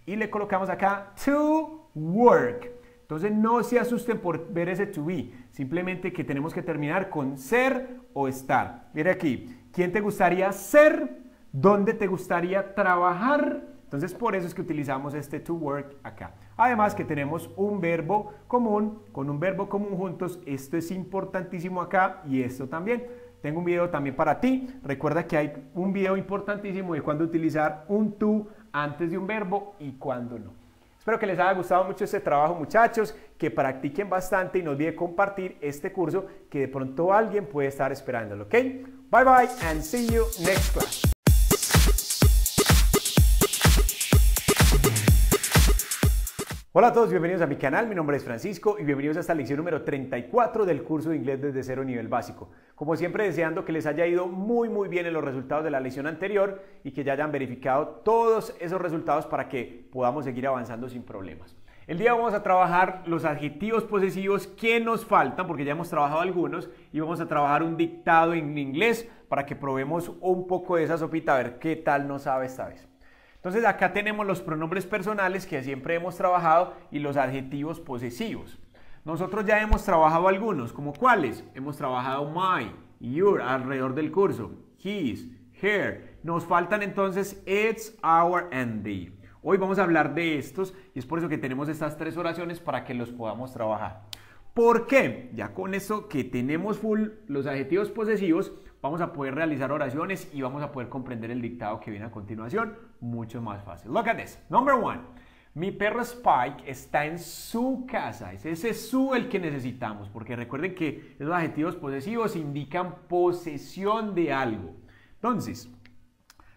Y le colocamos acá to work. Entonces, no se asusten por ver ese to be. Simplemente que tenemos que terminar con ser o estar. Mira aquí, ¿quién te gustaría ser? ¿Dónde te gustaría trabajar? Entonces, por eso es que utilizamos este to work acá. Además que tenemos un verbo común, con un verbo común juntos. Esto es importantísimo acá y esto también. Tengo un video también para ti. Recuerda que hay un video importantísimo de cuándo utilizar un to antes de un verbo y cuándo no. Espero que les haya gustado mucho este trabajo, muchachos, que practiquen bastante y no olviden compartir este curso que de pronto alguien puede estar esperándolo, ¿ok? Bye bye and see you next class. Hola a todos, bienvenidos a mi canal, mi nombre es Francisco y bienvenidos a esta lección número 34 del curso de inglés desde cero nivel básico. Como siempre deseando que les haya ido muy bien en los resultados de la lección anterior y que ya hayan verificado todos esos resultados para que podamos seguir avanzando sin problemas. El día vamos a trabajar los adjetivos posesivos que nos faltan porque ya hemos trabajado algunos y vamos a trabajar un dictado en inglés para que probemos un poco de esa sopita a ver qué tal nos sabe esta vez. Entonces acá tenemos los pronombres personales que siempre hemos trabajado y los adjetivos posesivos. Nosotros ya hemos trabajado algunos, ¿como cuáles? Hemos trabajado my, your alrededor del curso, his, her. Nos faltan entonces it's, our and the. Hoy vamos a hablar de estos y es por eso que tenemos estas tres oraciones para que los podamos trabajar. ¿Por qué? Ya con eso que tenemos full los adjetivos posesivos, vamos a poder realizar oraciones y vamos a poder comprender el dictado que viene a continuación mucho más fácil. Look at this. Number one. Mi perro Spike está en su casa. Es ese su el que necesitamos, porque recuerden que esos adjetivos posesivos indican posesión de algo. Entonces,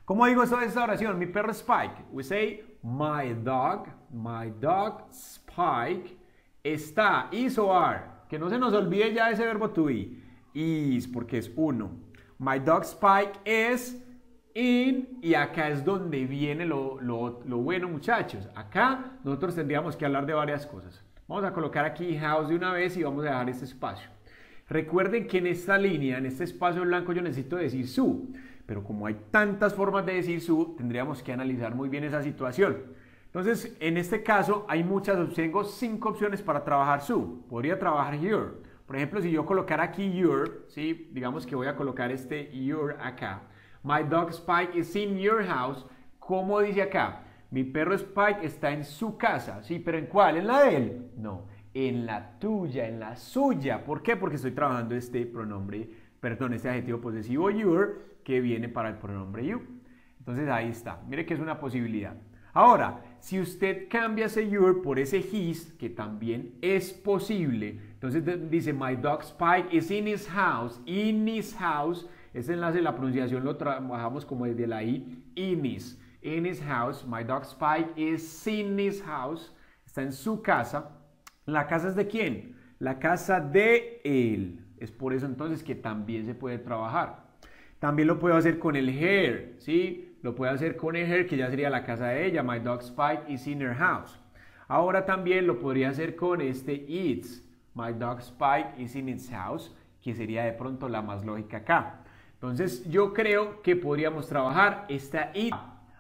¿cómo digo esto de esta oración? Mi perro Spike. We say, my dog Spike está, is o are. Que no se nos olvide ya ese verbo to be. Is, porque es uno. My dog Spike is in, y acá es donde viene lo bueno, muchachos. Acá nosotros tendríamos que hablar de varias cosas. Vamos a colocar aquí house de una vez y vamos a dejar este espacio. Recuerden que en esta línea, en este espacio blanco, yo necesito decir su, pero como hay tantas formas de decir su, tendríamos que analizar muy bien esa situación. Entonces, en este caso, hay muchas opciones, tengo 5 opciones para trabajar su. Podría trabajar your. Por ejemplo, si yo colocara aquí your, ¿sí? Digamos que voy a colocar este your acá. My dog Spike is in your house. ¿Cómo dice acá? Mi perro Spike está en su casa. ¿Sí? ¿Pero en cuál? ¿En la de él? No, en la tuya, en la suya. ¿Por qué? Porque estoy trabajando este pronombre, perdón, este adjetivo posesivo your que viene para el pronombre you. Entonces ahí está. Mire que es una posibilidad. Ahora, si usted cambia ese your por ese his, que también es posible, entonces dice, my dog Spike is in his house, ese enlace de la pronunciación lo trabajamos como desde la I, in his house, my dog Spike is in his house, está en su casa. ¿La casa es de quién? La casa de él. Es por eso entonces que también se puede trabajar. También lo puedo hacer con el her, ¿sí? Lo puedo hacer con el her, que ya sería la casa de ella. My dog Spike is in her house. Ahora también lo podría hacer con este its. My dog Spike is in its house, que sería de pronto la más lógica acá. Entonces, yo creo que podríamos trabajar esta it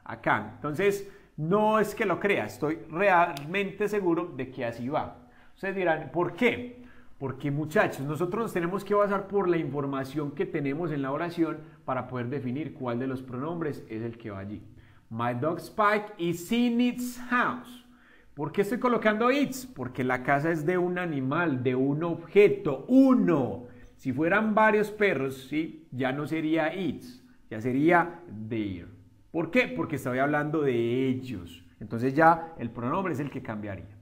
acá. Entonces, no es que lo crea, estoy realmente seguro de que así va. Ustedes dirán, ¿por qué? Porque, muchachos, nosotros nos tenemos que basar por la información que tenemos en la oración para poder definir cuál de los pronombres es el que va allí. My dog Spike is in its house. ¿Por qué estoy colocando its? Porque la casa es de un animal, de un objeto, uno. Si fueran varios perros, ¿sí? Ya no sería its, ya sería their. ¿Por qué? Porque estoy hablando de ellos. Entonces ya el pronombre es el que cambiaría.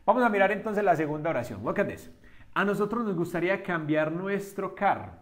Vamos a mirar entonces la segunda oración. Look at this. A nosotros nos gustaría cambiar nuestro carro.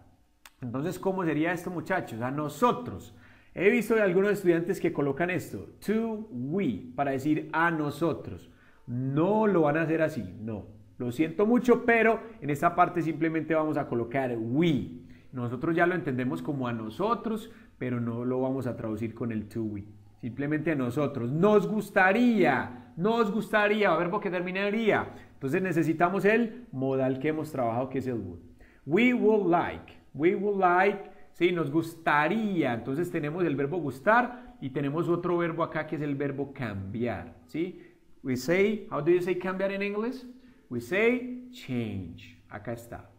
Entonces, ¿cómo sería esto, muchachos? A nosotros. He visto de algunos estudiantes que colocan esto, to we, para decir a nosotros. No lo van a hacer así, no. Lo siento mucho, pero en esta parte simplemente vamos a colocar we. Nosotros ya lo entendemos como a nosotros, pero no lo vamos a traducir con el to we. simplemente a nosotros. Nos gustaría, verbo que terminaría. Entonces necesitamos el modal que hemos trabajado, que es el would. We would like, sí, nos gustaría. Entonces tenemos el verbo gustar y tenemos otro verbo acá que es el verbo cambiar, ¿sí? We say, how do you say cambiar en inglés? We say change. Acá está.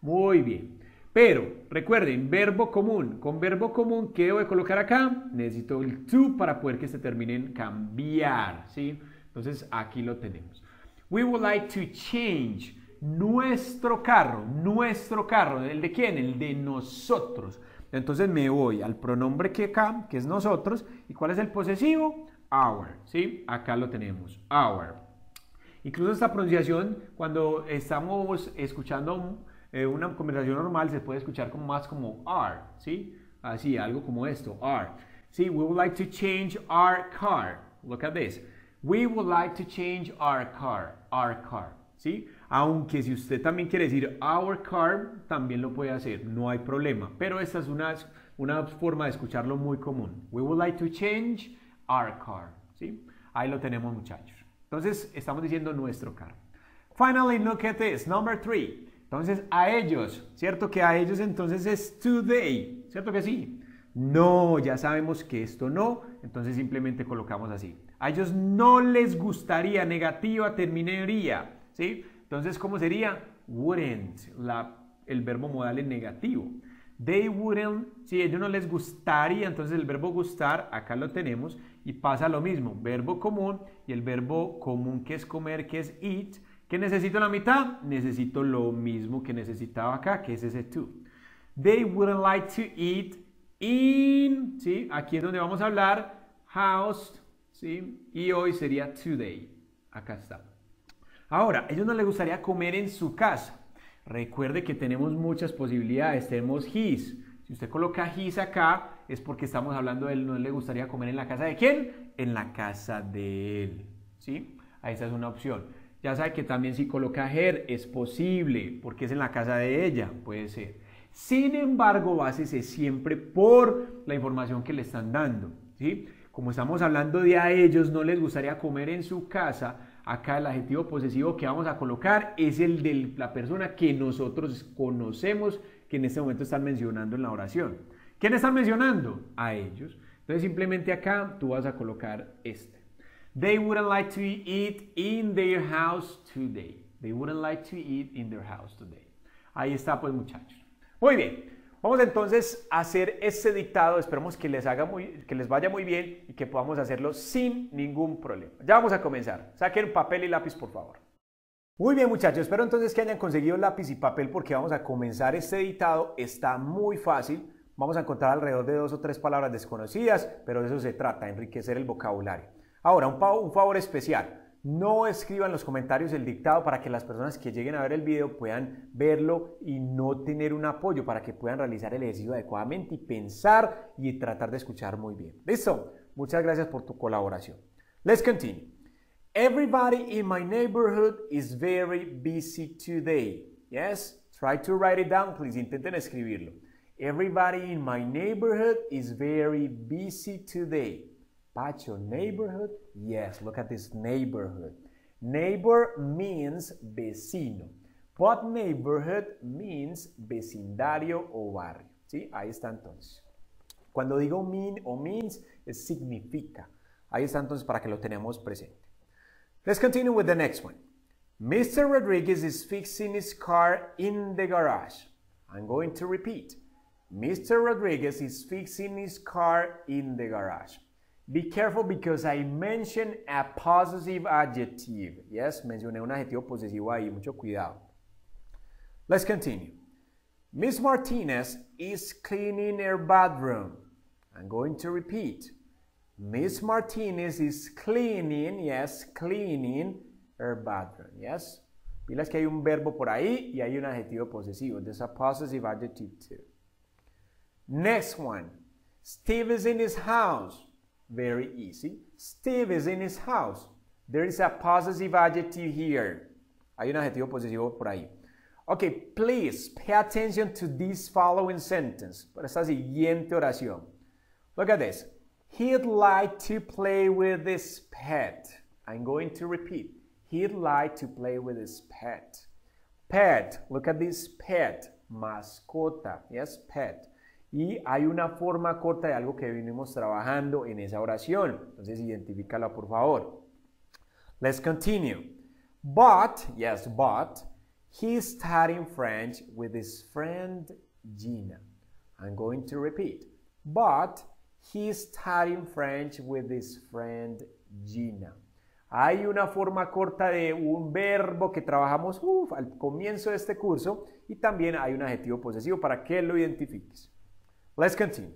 Muy bien. Pero recuerden, verbo común. Con verbo común, ¿qué debo de colocar acá? Necesito el to para poder que se termine en cambiar, ¿sí? Entonces aquí lo tenemos. We would like to change nuestro carro. ¿El de quién? El de nosotros. Entonces me voy al pronombre que acá, que es nosotros. ¿Y cuál es el posesivo? Our, ¿sí? Acá lo tenemos, our. Incluso esta pronunciación, cuando estamos escuchando una conversación normal, se puede escuchar como más como are, ¿sí? Así, algo como esto, are. Sí, we would like to change our car. Look at this. We would like to change our car, ¿sí? Aunque si usted también quiere decir our car, también lo puede hacer, no hay problema. Pero esta es una forma de escucharlo muy común. We would like to change our car, ¿sí? Ahí lo tenemos, muchachos. Entonces, estamos diciendo nuestro carro. Finally, look at this, number 3. Entonces, a ellos, ¿cierto? Que a ellos entonces es today, ¿cierto que sí? No, ya sabemos que esto no, entonces simplemente colocamos así. A ellos no les gustaría, negativa, terminaría, ¿sí? Entonces, ¿cómo sería? Wouldn't, el verbo modal en negativo. They wouldn't, si a ellos no les gustaría, entonces el verbo gustar, acá lo tenemos, y pasa lo mismo, verbo común, y el verbo común que es comer, que es eat. ¿Qué necesito en la mitad? Necesito lo mismo que necesitaba acá, que es ese to. They wouldn't like to eat in, ¿sí? Aquí es donde vamos a hablar, house, ¿sí? Y hoy sería today, acá está. Ahora, a ellos no les gustaría comer en su casa. Recuerde que tenemos muchas posibilidades, tenemos his. Si usted coloca his acá, es porque estamos hablando de él, no le gustaría comer en la casa de quién, en la casa de él, ¿sí? Ahí esa es una opción. Ya sabe que también si coloca her es posible, porque es en la casa de ella, puede ser. Sin embargo, básese siempre por la información que le están dando, ¿sí? Como estamos hablando de a ellos no les gustaría comer en su casa, acá el adjetivo posesivo que vamos a colocar es el de la persona que nosotros conocemos, que en este momento están mencionando en la oración. ¿Quién están mencionando? A ellos. Entonces simplemente acá tú vas a colocar este. They wouldn't like to eat in their house today. They wouldn't like to eat in their house today. Ahí está pues, muchachos. Muy bien. Vamos entonces a hacer este dictado. Esperemos que les vaya muy bien y que podamos hacerlo sin ningún problema. Ya vamos a comenzar. Saquen papel y lápiz, por favor. Muy bien, muchachos. Espero entonces que hayan conseguido lápiz y papel porque vamos a comenzar este dictado. Está muy fácil. Vamos a encontrar alrededor de 2 o 3 palabras desconocidas, pero de eso se trata, enriquecer el vocabulario. Ahora, un favor especial. No escriban en los comentarios el dictado para que las personas que lleguen a ver el video puedan verlo y no tener un apoyo para que puedan realizar el ejercicio adecuadamente y pensar y tratar de escuchar muy bien. ¿Listo? Muchas gracias por tu colaboración. Let's continue. Everybody in my neighborhood is very busy today. Yes? Try to write it down, please. Intenten escribirlo. Everybody in my neighborhood is very busy today. Pacho, neighborhood? Yes, look at this neighborhood. Neighbor means vecino, but neighborhood means vecindario o barrio. ¿Sí? Ahí está entonces. Cuando digo mean o means, es significa. Ahí está entonces para que lo tenemos presente. Let's continue with the next one. Mr. Rodriguez is fixing his car in the garage. I'm going to repeat. Mr. Rodriguez is fixing his car in the garage. Be careful because I mentioned a possessive adjective. Yes, mencioné un adjetivo posesivo ahí, mucho cuidado. Let's continue. Miss Martinez is cleaning her bathroom. I'm going to repeat. Miss Martinez is cleaning, yes, cleaning her bathroom. Yes. Pilas que hay un verbo por ahí y hay un adjetivo posesivo. There's a possessive adjective too. Next one. Steve is in his house. Very easy. Steve is in his house. There is a possessive adjective here. Hay un adjetivo posesivo por ahí. Okay, please pay attention to this following sentence. Para esta siguiente oración. Look at this. He'd like to play with his pet. I'm going to repeat. He'd like to play with his pet. Pet, look at this pet, mascota, yes, pet. Y hay una forma corta de algo que venimos trabajando en esa oración. Entonces, identifícala por favor. Let's continue. But, yes, but, he's studying French with his friend Gina. I'm going to repeat. But, he's studying French with his friend Gina. Hay una forma corta de un verbo que trabajamos al comienzo de este curso y también hay un adjetivo posesivo para que lo identifiques. Let's continue.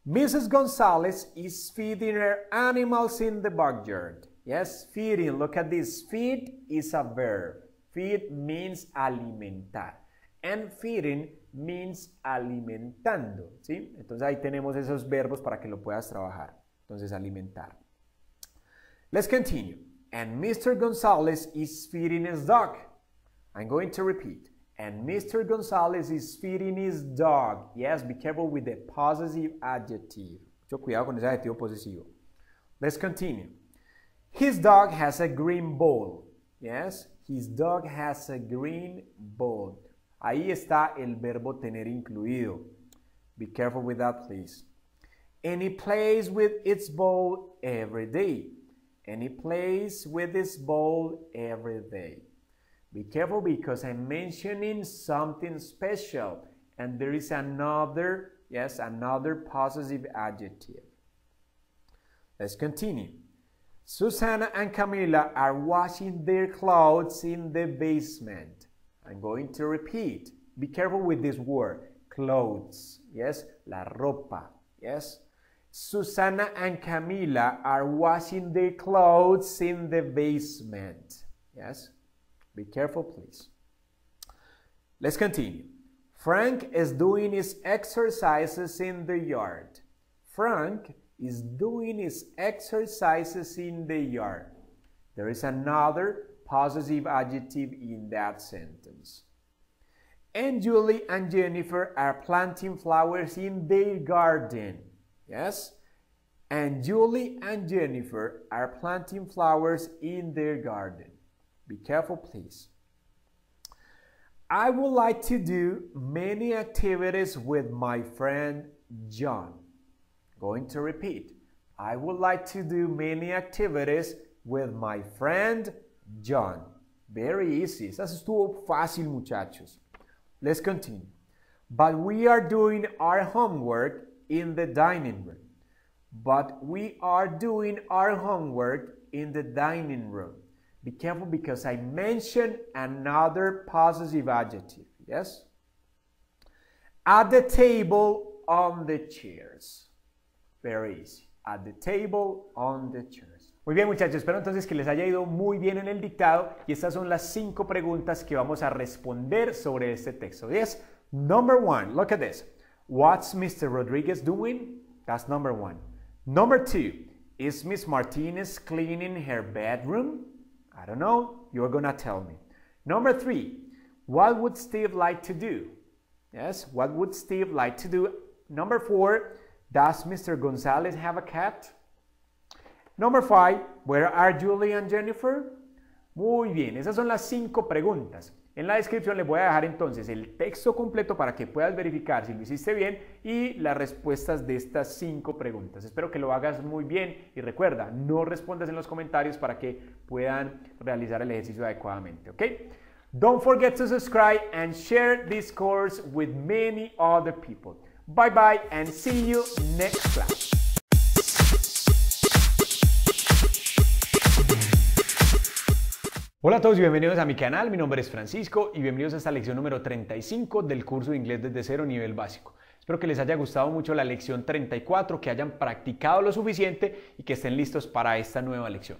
Mrs. Gonzalez is feeding her animals in the backyard. Yes, feeding. Look at this. Feed is a verb. Feed means alimentar. And feeding means alimentando. ¿Sí? Entonces ahí tenemos esos verbos para que lo puedas trabajar. Entonces, alimentar. Let's continue. And Mr. Gonzalez is feeding his dog. I'm going to repeat. And Mr. Gonzalez is feeding his dog. Yes, be careful with the possessive adjective. Mucho cuidado con ese adjetivo posesivo. Let's continue. His dog has a green bowl. Yes, his dog has a green bowl. Ahí está el verbo tener incluido. Be careful with that, please. And he plays with its bowl every day. And he plays with his bowl every day. Be careful because I'm mentioning something special and there is another possessive adjective. Let's continue. Susanna and Camila are washing their clothes in the basement. I'm going to repeat. Be careful with this word, clothes. Yes, la ropa. Yes. Susanna and Camila are washing their clothes in the basement. Yes? Be careful, please. Let's continue. Frank is doing his exercises in the yard. Frank is doing his exercises in the yard. There is another possessive adjective in that sentence. And Julie and Jennifer are planting flowers in their garden. Yes? And Julie and Jennifer are planting flowers in their garden. Be careful, please. I would like to do many activities with my friend John. Going to repeat. I would like to do many activities with my friend John. Very easy. Eso estuvo fácil, muchachos. Let's continue. But we are doing our homework in the dining room. But we are doing our homework in the dining room. Be careful because I mentioned another possessive adjective. Yes? At the table, on the chairs. Very easy. At the table, on the chairs. Muy bien, muchachos, espero entonces que les haya ido muy bien en el dictado y estas son las 5 preguntas que vamos a responder sobre este texto. Yes? Number 1, look at this. What's Mr. Rodriguez doing? That's number 1. Number 2, is Miss Martinez cleaning her bedroom? I don't know. You're gonna tell me. Number 3, what would Steve like to do? Yes, what would Steve like to do? Number 4, does Mr. Gonzalez have a cat? Number 5, where are Julie and Jennifer? Muy bien, esas son las 5 preguntas. En la descripción les voy a dejar entonces el texto completo para que puedas verificar si lo hiciste bien y las respuestas de estas 5 preguntas. Espero que lo hagas muy bien y recuerda, no respondas en los comentarios para que puedan realizar el ejercicio adecuadamente, ¿ok? Don't forget to subscribe and share this course with many other people. Bye bye and see you next class. Hola a todos y bienvenidos a mi canal, mi nombre es Francisco y bienvenidos a esta lección número 35 del curso de inglés desde cero nivel básico. Espero que les haya gustado mucho la lección 34, que hayan practicado lo suficiente y que estén listos para esta nueva lección.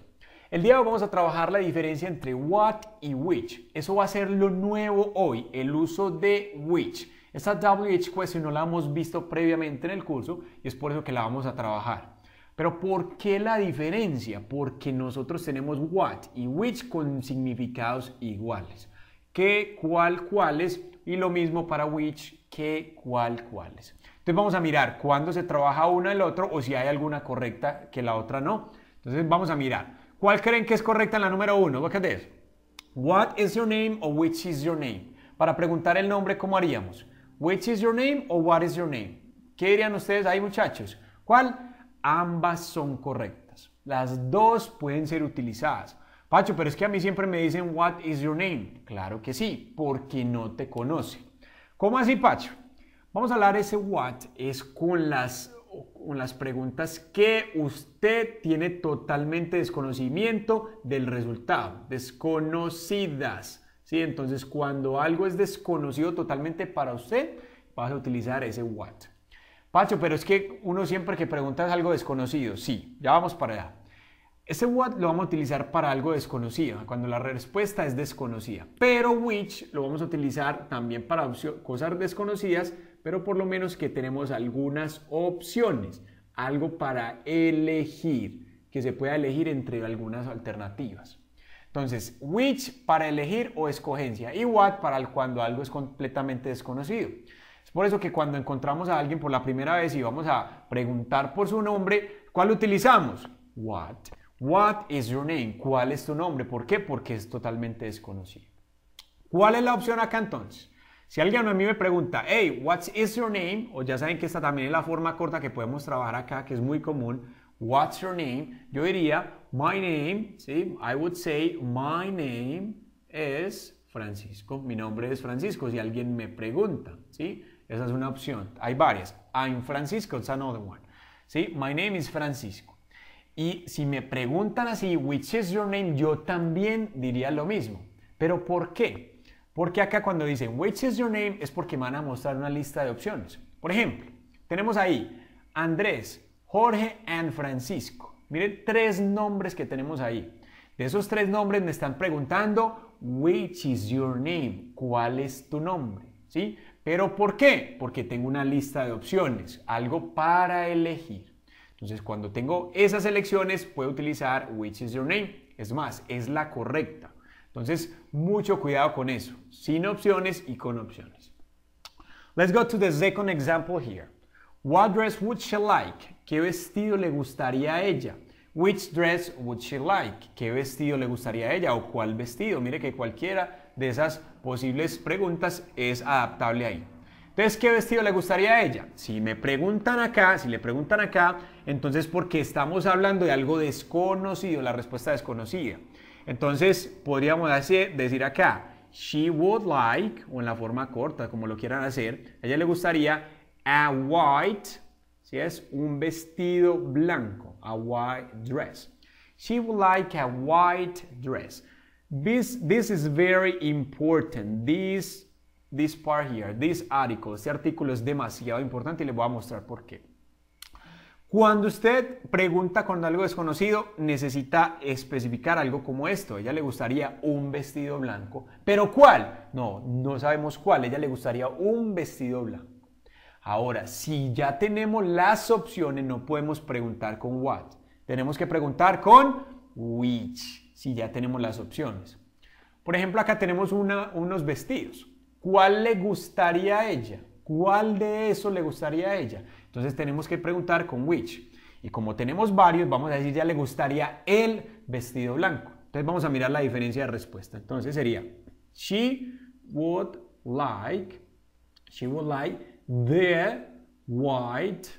El día de hoy vamos a trabajar la diferencia entre what y which. Eso va a ser lo nuevo hoy, el uso de which. Esta WH question no la hemos visto previamente en el curso y es por eso que la vamos a trabajar. Pero ¿por qué la diferencia? Porque nosotros tenemos what y which con significados iguales. ¿Qué, cuál, cuáles? Y lo mismo para which qué, cuál, cuáles. Entonces vamos a mirar cuándo se trabaja uno el otro o si hay alguna correcta que la otra no. Entonces vamos a mirar. ¿Cuál creen que es correcta en la número 1? Look at this. What is your name o which is your name? Para preguntar el nombre, ¿cómo haríamos? Which is your name o what is your name? ¿Qué dirían ustedes ahí, muchachos? ¿Cuál? Ambas son correctas. Las dos pueden ser utilizadas. Pacho, pero es que a mí siempre me dicen what is your name. Claro que sí, porque no te conoce. ¿Cómo así, Pacho? Vamos a hablar ese what es con las preguntas que usted tiene totalmente desconocimiento del resultado, desconocidas, ¿sí? Entonces, cuando algo es desconocido totalmente para usted, vas a utilizar ese what. Pacho, pero es que uno siempre que pregunta es algo desconocido. Sí, ya vamos para allá. Ese what lo vamos a utilizar para algo desconocido, cuando la respuesta es desconocida. Pero which lo vamos a utilizar también para cosas desconocidas, pero por lo menos que tenemos algunas opciones, algo para elegir, que se pueda elegir entre algunas alternativas. Entonces, which para elegir o escogencia y what para cuando algo es completamente desconocido. Es por eso que cuando encontramos a alguien por la primera vez y vamos a preguntar por su nombre, ¿cuál utilizamos? What. What is your name? ¿Cuál es tu nombre? ¿Por qué? Porque es totalmente desconocido. ¿Cuál es la opción acá entonces? Si alguien a mí me pregunta, hey, what is your name? O ya saben que esta también es la forma corta que podemos trabajar acá, que es muy común. What's your name? Yo diría, my name, ¿sí? I would say, my name is Francisco. Mi nombre es Francisco, si alguien me pregunta, ¿sí? Esa es una opción. Hay varias. I'm Francisco, it's another one. ¿Sí? My name is Francisco. Y si me preguntan así, which is your name, yo también diría lo mismo. ¿Pero por qué? Porque acá cuando dicen which is your name es porque me van a mostrar una lista de opciones. Por ejemplo, tenemos ahí Andrés, Jorge y Francisco. Miren 3 nombres que tenemos ahí. De esos 3 nombres me están preguntando which is your name, ¿cuál es tu nombre? ¿Sí? ¿Pero por qué? Porque tengo una lista de opciones, algo para elegir. Entonces, cuando tengo esas elecciones, puedo utilizar which is your name. Es más, es la correcta. Entonces, mucho cuidado con eso. Sin opciones y con opciones. Let's go to the second example here. What dress would she like? ¿Qué vestido le gustaría a ella? Which dress would she like? ¿Qué vestido le gustaría a ella? ¿O cuál vestido? Mire que cualquiera de esas posibles preguntas es adaptable ahí. Entonces, ¿qué vestido le gustaría a ella? Si le preguntan acá, entonces porque estamos hablando de algo desconocido, la respuesta desconocida. Entonces, podríamos decir acá, she would like, o en la forma corta, como lo quieran hacer, a ella le gustaría a white, ¿sí? Es un vestido blanco, a white dress. She would like a white dress. This is very important. This part here, this article, este artículo es demasiado importante y les voy a mostrar por qué. Cuando usted pregunta con algo desconocido, necesita especificar algo como esto. A ella le gustaría un vestido blanco. ¿Pero cuál? No sabemos cuál. A ella le gustaría un vestido blanco. Ahora, si ya tenemos las opciones, no podemos preguntar con what. Tenemos que preguntar con which, si ya tenemos las opciones. Por ejemplo, acá tenemos unos vestidos. ¿Cuál le gustaría a ella? ¿Cuál de eso le gustaría a ella? Entonces tenemos que preguntar con which. Y como tenemos varios, vamos a decir ya le gustaría el vestido blanco. Entonces vamos a mirar la diferencia de respuesta. Entonces sería she would like the white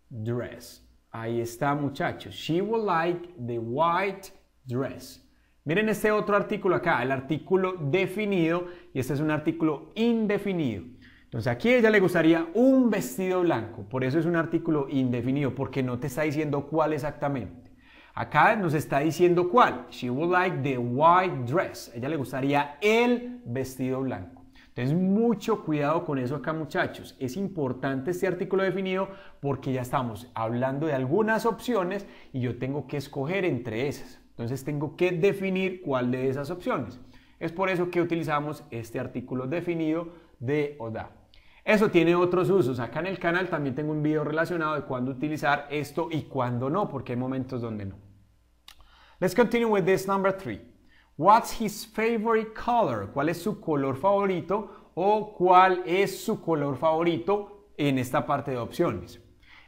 dress. Ahí está, muchachos. She would like the white dress. Miren este otro artículo acá, el artículo definido, y este es un artículo indefinido. Entonces aquí a ella le gustaría un vestido blanco, por eso es un artículo indefinido, porque no te está diciendo cuál exactamente. Acá nos está diciendo cuál. She would like the white dress. A ella le gustaría el vestido blanco. Entonces mucho cuidado con eso acá, muchachos. Es importante este artículo definido porque ya estamos hablando de algunas opciones y yo tengo que escoger entre esas. Entonces tengo que definir cuál de esas opciones. Es por eso que utilizamos este artículo definido de o da. Eso tiene otros usos. Acá en el canal también tengo un video relacionado de cuándo utilizar esto y cuándo no, porque hay momentos donde no. Let's continue with this number 3. What's his favorite color? ¿Cuál es su color favorito? o cuál es su color favorito en esta parte de opciones.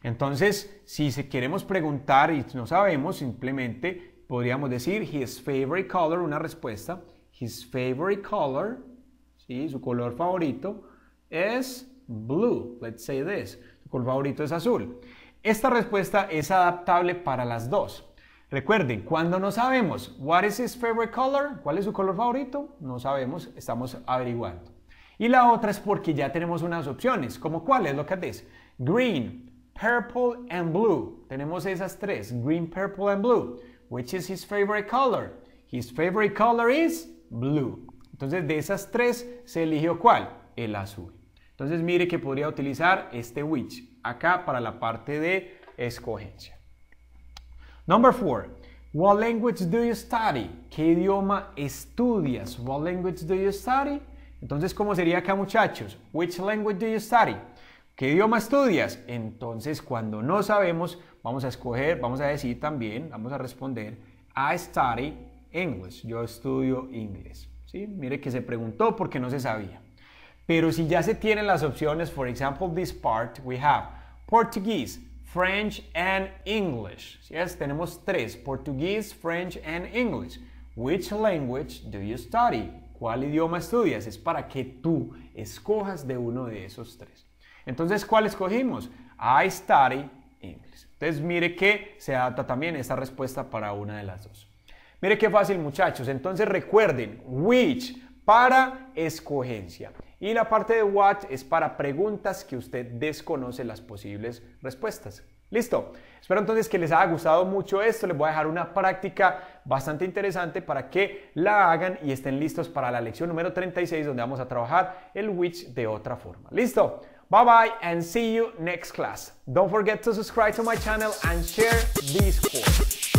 Entonces, si queremos preguntar y no sabemos, simplemente podríamos decir his favorite color, una respuesta. His favorite color, ¿sí? Su color favorito es blue. Let's say this. Su color favorito es azul. Esta respuesta es adaptable para las dos. Recuerden, cuando no sabemos what is his favorite color, cuál es su color favorito, no sabemos, estamos averiguando. Y la otra es porque ya tenemos unas opciones, como cuáles, look at this. Green, purple and blue. Tenemos esas tres, green, purple and blue. Which is his favorite color? His favorite color is blue. Entonces, de esas tres, ¿se eligió cuál? El azul. Entonces, mire que podría utilizar este which acá para la parte de escogencia. Number 4. What language do you study? ¿Qué idioma estudias? What language do you study? Entonces, ¿cómo sería acá, muchachos? Which language do you study? ¿Qué idioma estudias? Entonces, cuando no sabemos, vamos a escoger, vamos a decir también, vamos a responder, I study English. Yo estudio inglés. ¿Sí? Mire que se preguntó porque no se sabía. Pero si ya se tienen las opciones, for example, this part, we have Portuguese, French and English. Yes, tenemos tres, Portuguese, French and English. Which language do you study? ¿Cuál idioma estudias? Es para que tú escojas de uno de esos tres. Entonces, ¿cuál escogimos? I study English. Entonces, mire que se adapta también esta respuesta para una de las dos. Mire qué fácil, muchachos. Entonces, recuerden, which para escogencia. Y la parte de what es para preguntas que usted desconoce las posibles respuestas. ¿Listo? Espero entonces que les haya gustado mucho esto. Les voy a dejar una práctica bastante interesante para que la hagan y estén listos para la lección número 36, donde vamos a trabajar el which de otra forma. ¿Listo? Bye bye and see you next class. Don't forget to subscribe to my channel and share this course.